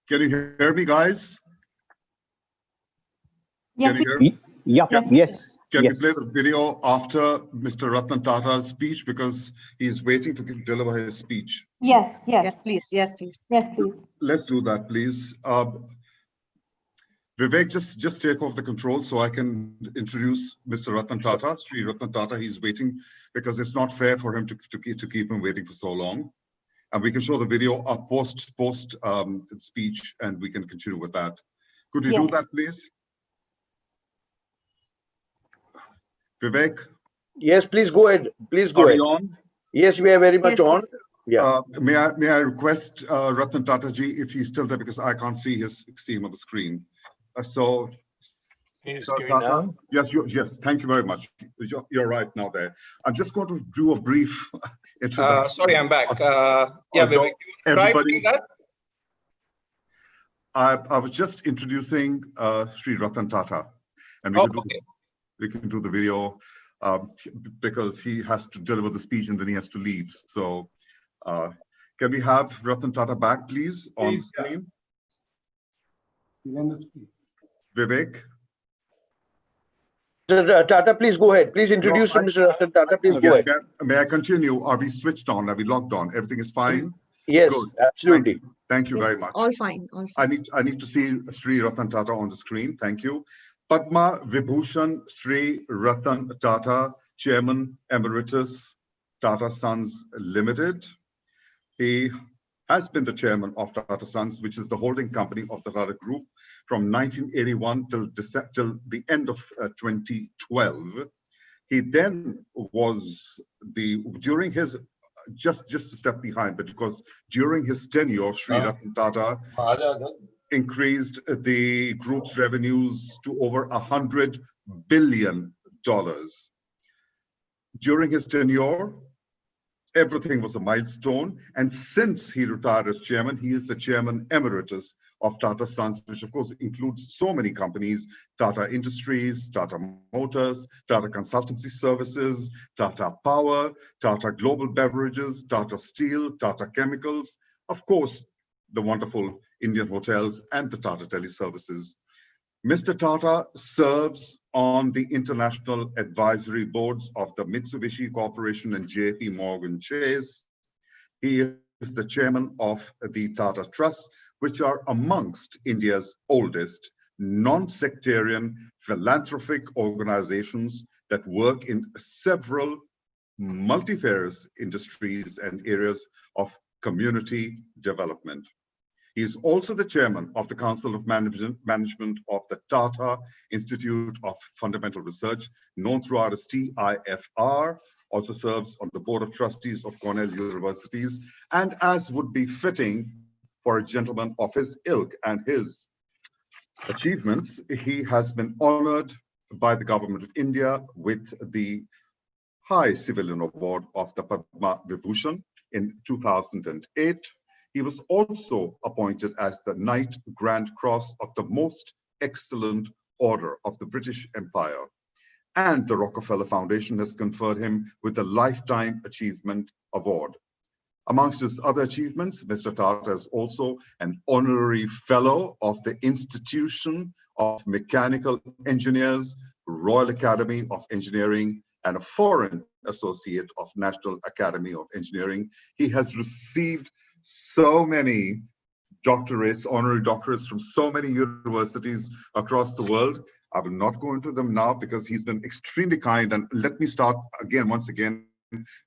Can you hear me, guys? Yes, Can you hear me? Yeah, yes. Can yes. we play the video after Mr. Ratan Tata's speech, because he's waiting to deliver his speech? Yes, yes. Yes, please. Yes, please. Yes, please. Let's do that, please. Vivek, just take off the control so I can introduce Mr. Ratan Tata, Sri Ratan Tata. He's waiting because it's not fair for him to keep him waiting for so long. And we can show the video post speech, and we can continue with that. Could you do that, please? Vivek? Yes, please go ahead. Please go ahead. Are we on? Yes, we are very much on. Yeah. May I request Ratan Tata ji, if he's still there, because I can't see him on the screen. So, Tata, yes, thank you very much. You're right now there. I'm just going to do a brief introduction. Sorry, I'm back. Yeah, Vivek, try doing that. I was just introducing Sri Ratan Tata, and we can do the video because he has to deliver the speech and then he has to leave. So can we have Ratan Tata back, please, on the screen? Vivek? Tata, please go ahead. Please introduce Mr. Ratan Tata. Please go ahead. May I continue? Are we switched on? Are we logged on? Everything is fine? Yes, good. Absolutely. Thank you very much. All fine. All fine. I need to see Sri Ratan Tata on the screen. Thank you. Padma Vibhushan Sri Ratan Tata, Chairman Emeritus, Tata Sons Limited. He has been the chairman of Tata Sons, which is the holding company of the Tata Group from 1981 till the end of 2012. He then was during his, just a step behind, but because during his tenure, Sri Ratan Tata increased the group's revenues to over $100 billion. During his tenure, everything was a milestone. And since he retired as chairman, he is the chairman emeritus of Tata Sons, which of course includes so many companies: Tata Industries, Tata Motors, Tata Consultancy Services, Tata Power, Tata Global Beverages, Tata Steel, Tata Chemicals, of course, the wonderful Indian hotels and the Tata Teleservices. Mr. Tata serves on the international advisory boards of the Mitsubishi Corporation and JP Morgan Chase. He is the chairman of the Tata Trust, which are amongst India's oldest non-sectarian philanthropic organizations that work in several multifarious industries and areas of community development. He is also the chairman of the Council of Management of the TATA Institute of Fundamental Research, known throughout as TIFR, also serves on the Board of Trustees of Cornell Universities, and as would be fitting for a gentleman of his ilk and his achievements, he has been honored by the Government of India with the High Civilian Award of the Padma Vibhushan in 2008. He was also appointed as the Knight Grand Cross of the Most Excellent Order of the British Empire. And the Rockefeller Foundation has conferred him with the Lifetime Achievement Award. Amongst his other achievements, Mr. Tata is also an honorary fellow of the Institution of Mechanical Engineers, Royal Academy of Engineering, and a foreign associate of National Academy of Engineering. He has received so many doctorates, honorary doctorates from so many universities across the world. I will not go into them now because he's been extremely kind. And let me start again, once again,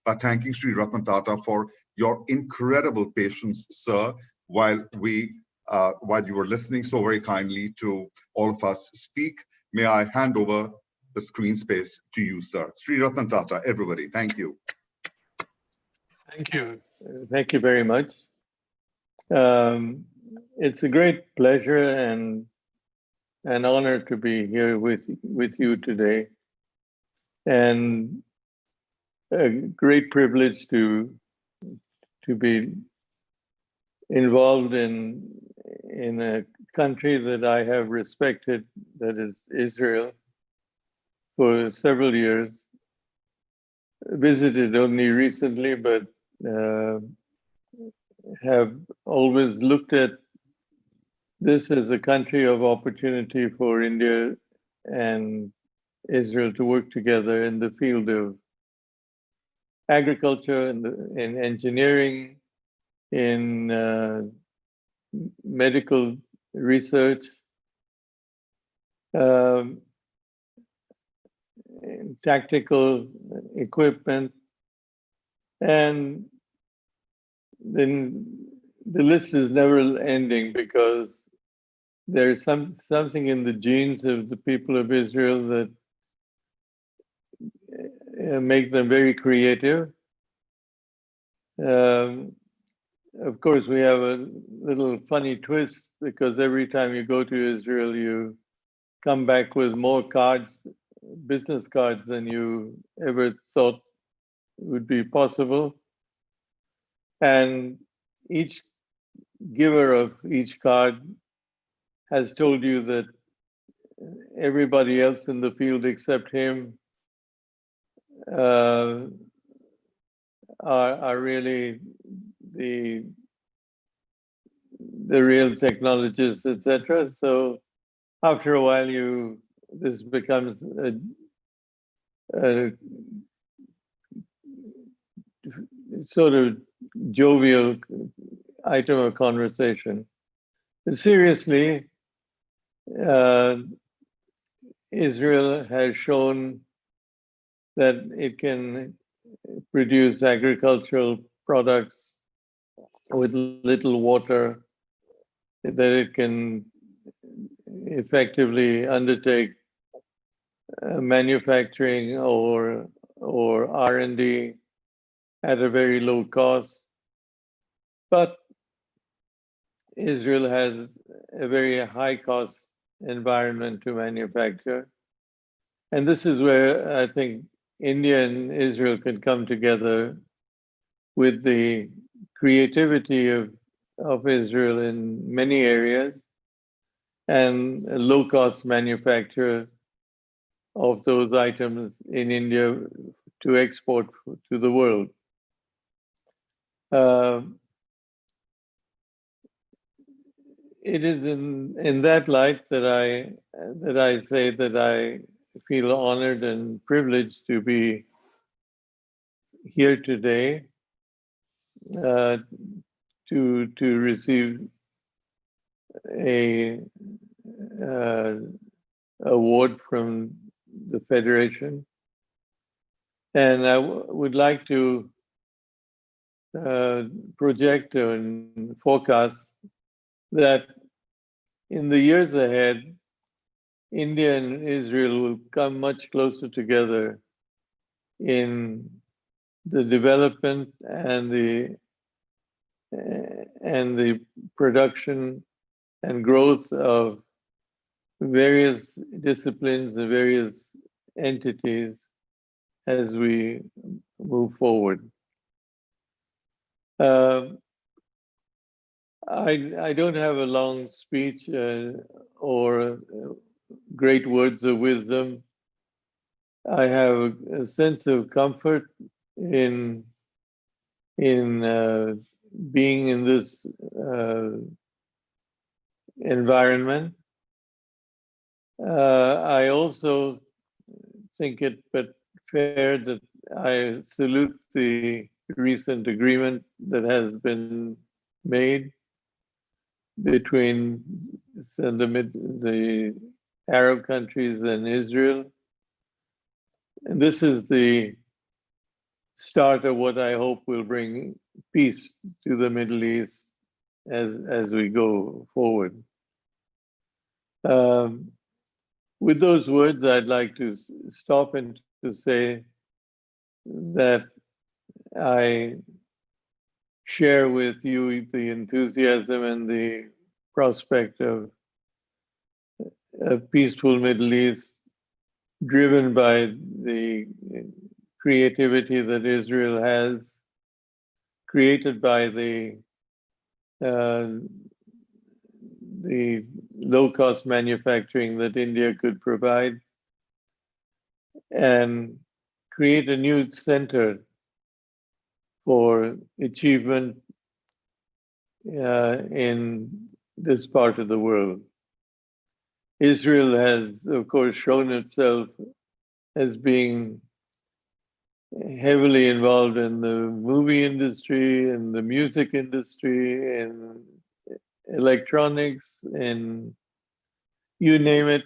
by thanking Sri Ratan Tata for your incredible patience, sir, while you were listening so very kindly to all of us speak. May I hand over the screen space to you, sir. Sri Ratan Tata, everybody, thank you. Thank you. Thank you very much. It's a great pleasure and an honor to be here with you today, and a great privilege to be involved in a country that I have respected, that is Israel, for several years. Visited only recently, but have always looked at this as a country of opportunity for India and Israel to work together in the field of agriculture, in engineering, in medical research, in tactical equipment, and then the list is never ending, because there's something in the genes of the people of Israel that make them very creative. Of course, we have a little funny twist, because every time you go to Israel, you come back with more cards, business cards, than you ever thought would be possible. And each giver of each card has told you that everybody else in the field except him are really the real technologists, etc. So after a while, this becomes a sort of jovial item of conversation. But seriously, Israel has shown that it can produce agricultural products with little water, that it can effectively undertake manufacturing or R&D at a very low cost. But Israel has a very high cost environment to manufacture. And this is where I think India and Israel can come together with the creativity of Israel in many areas, and a low-cost manufacture of those items in India to export to the world. It is in that light that I say that I feel honored and privileged to be here today to receive a award from the Federation. And I would like to project and forecast that in the years ahead, India and Israel will come much closer together in the development and the production and growth of various disciplines and various entities as we move forward. I don't have a long speech or great words of wisdom. I have a sense of comfort in being in this environment. I also think it but fair that I salute the recent agreement that has been made between the Arab countries and Israel. And this is the start of what I hope will bring peace to the Middle East as we go forward. With those words, I'd like to stop and to say that I share with you the enthusiasm and the prospect of a peaceful Middle East driven by the creativity that Israel has, created by the low-cost manufacturing that India could provide, and create a new center for achievement in this part of the world. Israel has, of course, shown itself as being heavily involved in the movie industry, in the music industry, in electronics, and you name it,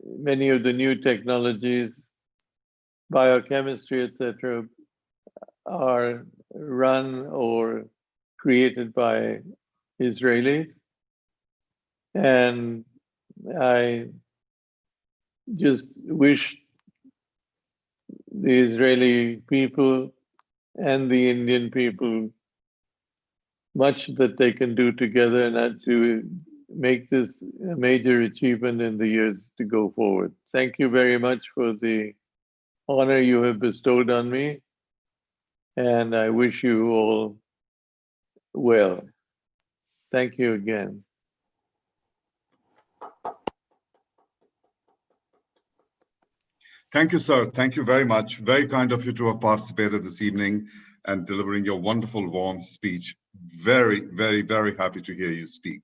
many of the new technologies, biochemistry, etc., are run or created by Israelis. And I just wish the Israeli people and the Indian people much that they can do together and to make this a major achievement in the years to go forward. Thank you very much for the honor you have bestowed on me, and I wish you all well. Thank you again. Thank you, sir. Thank you very much. Very kind of you to have participated this evening and delivering your wonderful, warm speech. Very, very, very happy to hear you speak.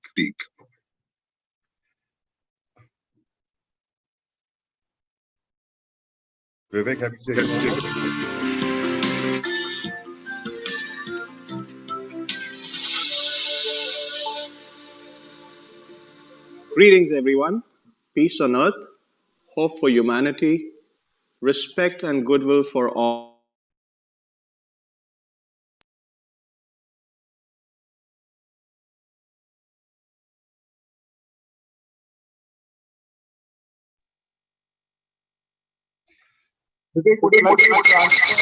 Vivek, have you taken over? Greetings, everyone. Peace on earth, hope for humanity, respect and goodwill for all. Vivek, would you like to transfer?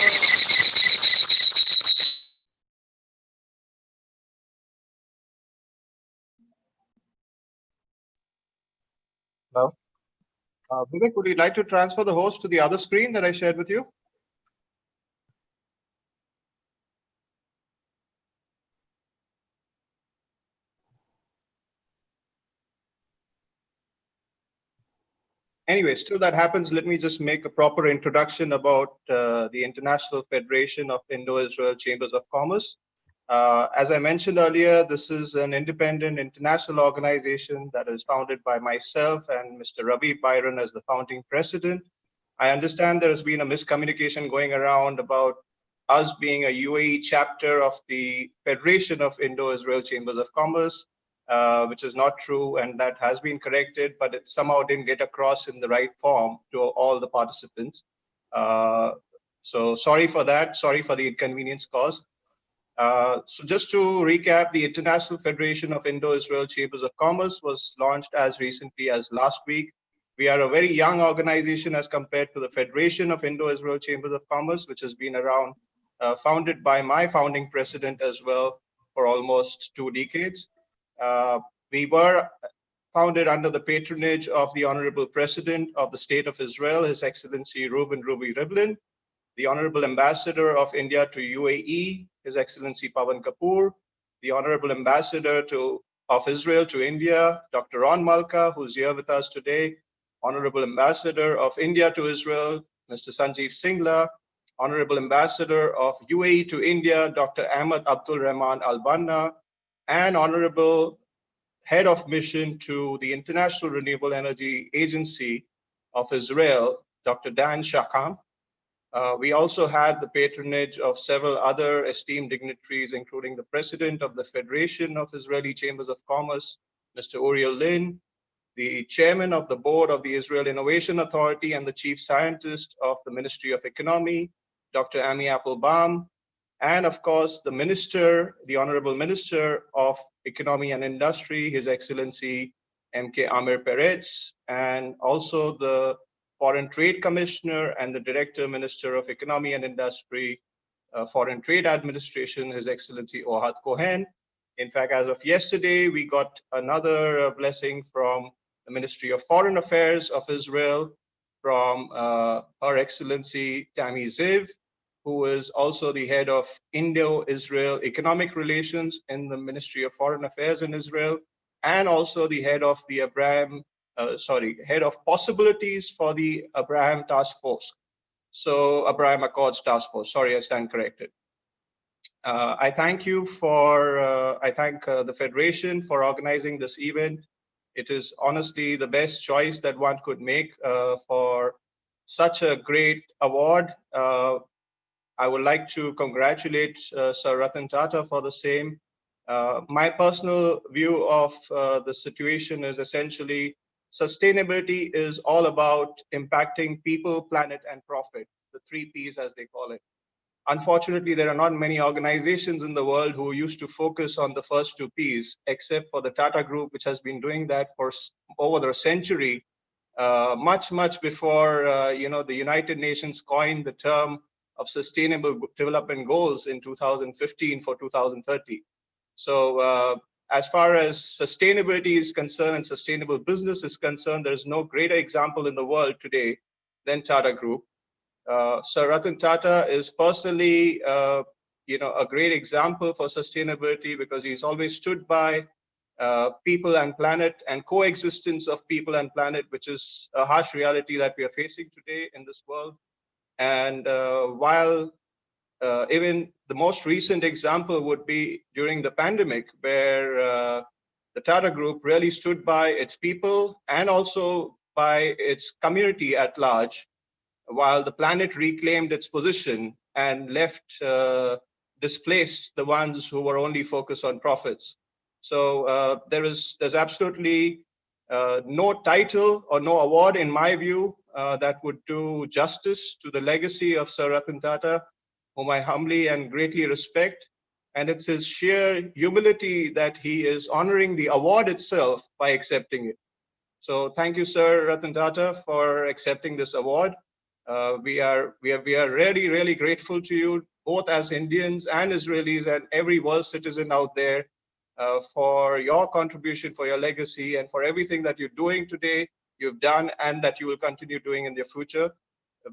Hello? Vivek, would you like to transfer the host to the other screen that I shared with you? Anyway, still that happens, let me just make a proper introduction about the International Federation of Indo-Israel Chambers of Commerce. As I mentioned earlier, this is an independent international organization that is founded by myself and Mr. Ravi Byron as the founding president. I understand there has been a miscommunication going around about us being a UAE chapter of the Federation of Indo-Israel Chambers of Commerce, which is not true, and that has been corrected, but it somehow didn't get across in the right form to all the participants. So sorry for that, sorry for the inconvenience caused. So just to recap, the International Federation of Indo-Israel Chambers of Commerce was launched as recently as last week. We are a very young organization as compared to the Federation of Indo-Israel Chambers of Commerce, which has been around, founded by my founding president as well for almost 2 decades. We were founded under the patronage of the Honorable President of the State of Israel, His Excellency Reuven Ruvi Rivlin, the Honorable Ambassador of India to UAE, His Excellency Pavan Kapoor, the Honorable Ambassador of Israel to India, Dr. Ron Malka, who's here with us today, Honorable Ambassador of India to Israel, Mr. Sanjeev Singla, Honorable Ambassador of UAE to India, Dr. Ahmad Abdul Rahman Al Banna, and Honorable Head of Mission to the International Renewable Energy Agency of Israel, Dr. Dan Shacham. We also had the patronage of several other esteemed dignitaries, including the President of the Federation of Israeli Chambers of Commerce, Mr. Uriel Lin, the Chairman of the Board of the Israel Innovation Authority and the Chief Scientist of the Ministry of Economy, Dr. Amy Applebaum, and of course, the Minister, the Honorable Minister of Economy and Industry, His Excellency M.K. Amir Peretz, and also the Foreign Trade Commissioner and the Director Minister of Economy and Industry, Foreign Trade Administration, His Excellency Ohad Cohen. In fact, as of yesterday, we got another blessing from the Ministry of Foreign Affairs of Israel, from Her Excellency Tammy Ziv, who is also the head of Indo-Israel Economic Relations in the Ministry of Foreign Affairs in Israel, and also the head of the head of possibilities for the Abraham Task Force. So Abraham Accords Task Force, sorry, I stand corrected. I thank you I thank the Federation for organizing this event. It is honestly the best choice that one could make for such a great award. I would like to congratulate Sir Ratan Tata for the same. My personal view of the situation is essentially sustainability is all about impacting people, planet, and profit, the 3 Ps as they call it. Unfortunately, there are not many organizations in the world who used to focus on the first 2 Ps, except for the Tata Group, which has been doing that for over a century, much before the United Nations coined the term of Sustainable Development Goals in 2015 for 2030. So as far as sustainability is concerned and sustainable business is concerned, there is no greater example in the world today than Tata Group. Sir Ratan Tata is personally, a great example for sustainability because he's always stood by people and planet and coexistence of people and planet, which is a harsh reality that we are facing today in this world. And while even the most recent example would be during the pandemic, where the Tata Group really stood by its people and also by its community at large, while the planet reclaimed its position and left displaced the ones who were only focused on profits. So there's absolutely no title or no award, in my view, that would do justice to the legacy of Sir Ratan Tata, whom I humbly and greatly respect. And it's his sheer humility that he is honoring the award itself by accepting it. So thank you, Sir Ratan Tata, for accepting this award. We are really, really grateful to you, both as Indians and Israelis and every world citizen out there, for your contribution, for your legacy, and for everything that you're doing today, you've done, and that you will continue doing in the future.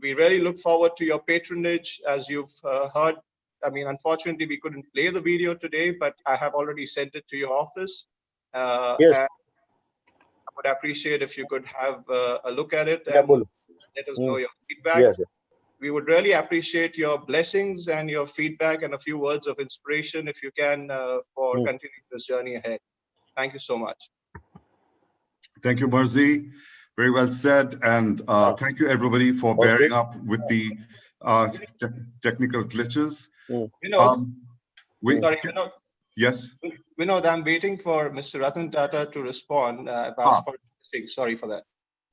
We really look forward to your patronage, as you've heard. I mean, unfortunately, we couldn't play the video today, but I have already sent it to your office. Yes. And I would appreciate if you could have a look at it and let us know your feedback. Yes. We would really appreciate your blessings and your feedback and a few words of inspiration, if you can, for continuing this journey ahead. Thank you so much. Thank you, Marzi. Very well said. And thank you, everybody, for bearing up with the technical glitches. Vinod, yes? Vinod, I'm waiting for Mr. Ratan Tata to respond. I've asked for sorry for that.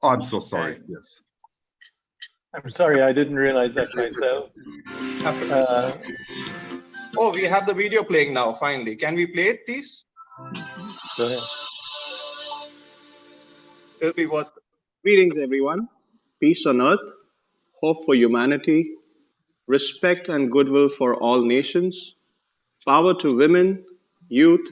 Oh, I'm so sorry. Yes. I'm sorry, I didn't realize that myself. Oh, we have the video playing now, finally. Can we play it, please? Go ahead. It'll be what? Greetings, everyone. Peace on earth, hope for humanity, respect and goodwill for all nations, power to women, youth,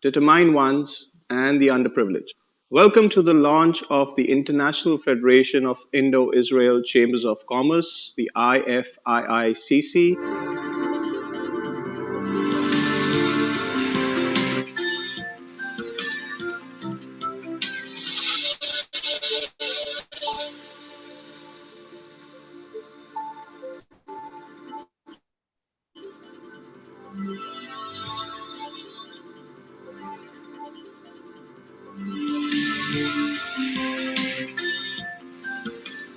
determined ones, and the underprivileged. Welcome to the launch of the International Federation of Indo-Israel Chambers of Commerce, the FIICC.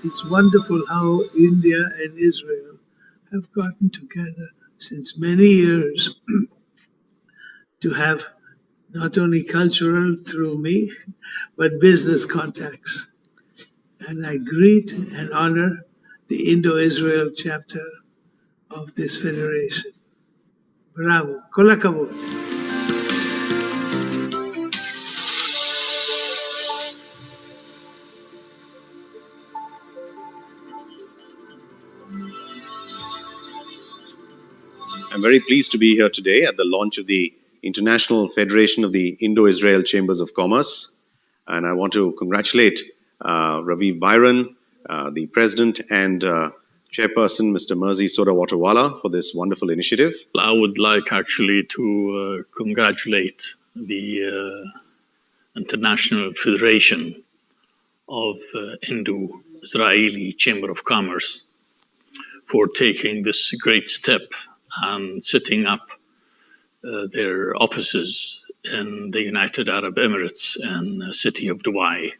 It's wonderful how India and Israel have gotten together since many years to have not only cultural through me, but business contacts. And I greet and honor the Indo-Israel chapter of this federation. Bravo. Kol hakavod. I'm very pleased to be here today at the launch of the International Federation of the Indo-Israel Chambers of Commerce. And I want to congratulate Raviv Byron, the president and chairperson, Mr. Merzi Sodawatawala, for this wonderful initiative. I would like actually to congratulate the International Federation of Indo-Israeli Chamber of Commerce for taking this great step and setting up their offices in the United Arab Emirates and the city of Dubai.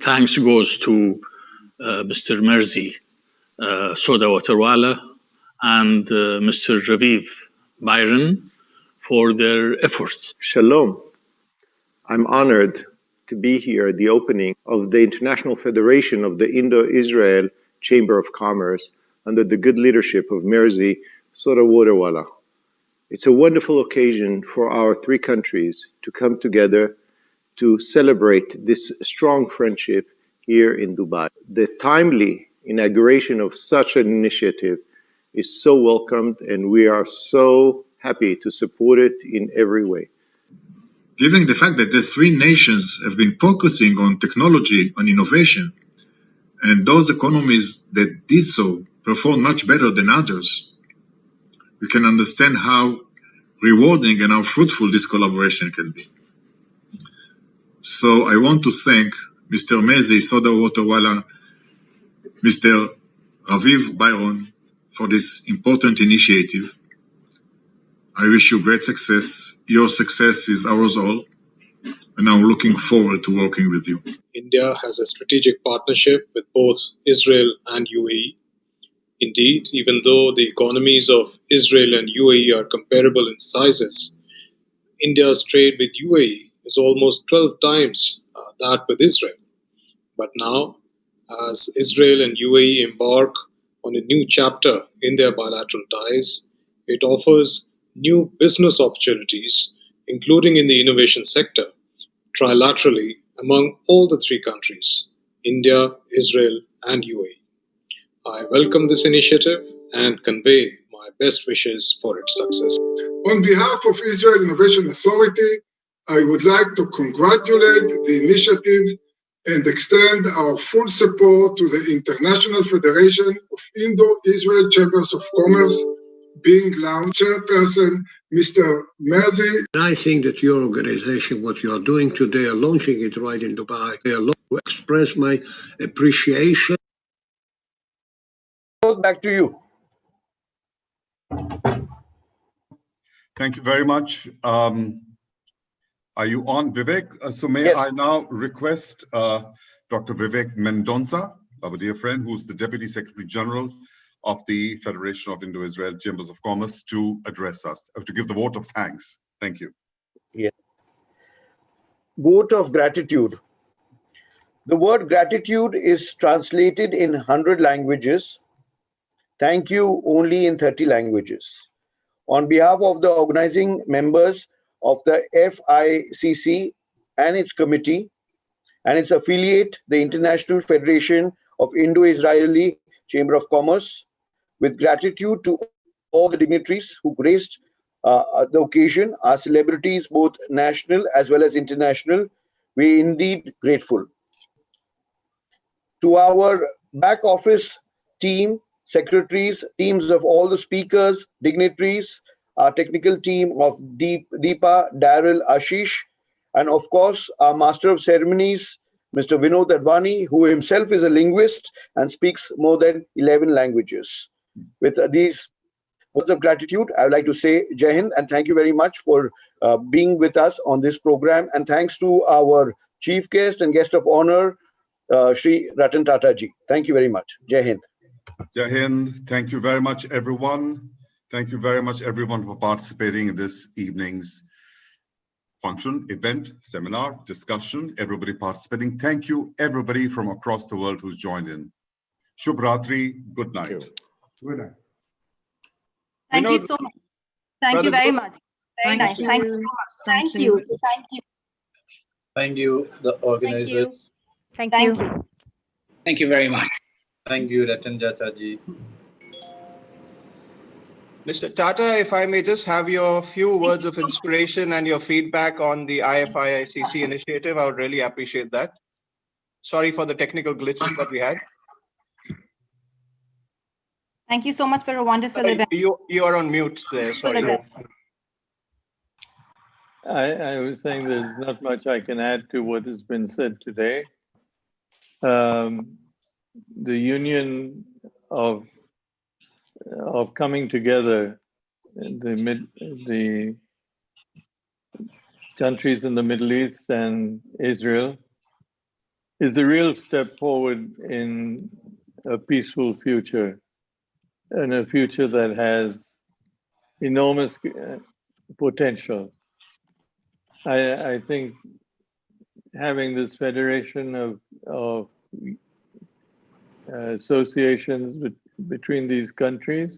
Thanks goes to Mr. Merzi Sodawatawala and Mr. Raviv Byron for their efforts. Shalom. I'm honored to be here at the opening of the International Federation of the Indo-Israel Chamber of Commerce under the good leadership of Merzi Sodawatawala. It's a wonderful occasion for our three countries to come together to celebrate this strong friendship here in Dubai. The timely inauguration of such an initiative is so welcomed, and we are so happy to support it in every way. Given the fact that the three nations have been focusing on technology and innovation, and those economies that did so perform much better than others, we can understand how rewarding and how fruitful this collaboration can be. So I want to thank Mr. Merzi Sodawatawala, Mr. Raviv Byron for this important initiative. I wish you great success. Your success is ours all, and I'm looking forward to working with you. India has a strategic partnership with both Israel and UAE. Indeed, even though the economies of Israel and UAE are comparable in sizes, India's trade with UAE is almost 12 times that with Israel. But now, as Israel and UAE embark on a new chapter in their bilateral ties, it offers new business opportunities, including in the innovation sector, trilaterally among all the three countries, India, Israel, and UAE. I welcome this initiative and convey my best wishes for its success. On behalf of Israel Innovation Authority, I would like to congratulate the initiative and extend our full support to the International Federation of Indo-Israel Chambers of Commerce, being launched chairperson, Mr. Merzi. I think that your organization, what you are doing today, are launching it right in Dubai. I want to express my appreciation. Back to you. Thank you very much. Are you on, Vivek? So may Yes. I now request Dr. Vivek Mendonca, our dear friend, who's the Deputy Secretary General of the Federation of Indo-Israel Chambers of Commerce, to address us, to give the vote of thanks. Thank you. Yeah. Vote of gratitude. The word gratitude is translated in 100 languages. Thank you only in 30 languages. On behalf of the organizing members of the FIICC and its committee and its affiliate, the International Federation of Indo-Israeli Chamber of Commerce, with gratitude to all the dignitaries who graced the occasion, our celebrities, both national as well as international, we indeed grateful. To our back office team, secretaries, teams of all the speakers, dignitaries, our technical team of Deepa, Daryl, Ashish, and of course, our master of ceremonies, Mr. Vinod Advani, who himself is a linguist and speaks more than 11 languages. With these words of gratitude, I would like to say Jai Hind and thank you very much for being with us on this program. And thanks to our chief guest and guest of honor, Shri Ratan Tata ji. Thank you very much. Jai Hind. Jai Hind. Thank you very much, everyone. Thank you very much, everyone, for participating in this evening's function, event, seminar, discussion, everybody participating. Thank you, everybody from across the world who's joined in. Shubh Ratri, good night. Good night. Thank you so much. Thank you very much. Very nice. Thank you so much. Thank you. Thank you. Thank you, the organizers. Thank you. Thank you very much. Thank you, Ratan Tata ji. Mr. Tata, if I may just have your few words of inspiration and your feedback on the FIICC initiative, I would really appreciate that. Sorry for the technical glitches that we had. Thank you so much for a wonderful event. You are on mute there, sorry. I was saying there's not much I can add to what has been said today. The union of coming together, the countries in the Middle East and Israel, is a real step forward in a peaceful future, and a future that has enormous potential. I think having this federation of associations between these countries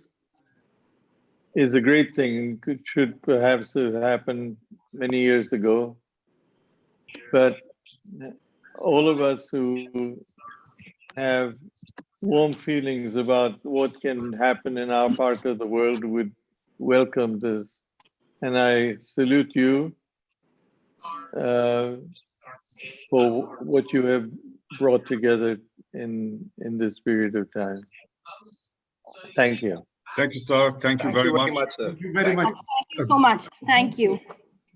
is a great thing. It should perhaps have happened many years ago. But all of us who have warm feelings about what can happen in our part of the world would welcome this. And I salute you for what you have brought together in this period of time. Thank you. Thank you, sir. Thank you very much. Thank you very much. Thank you so much. Thank you.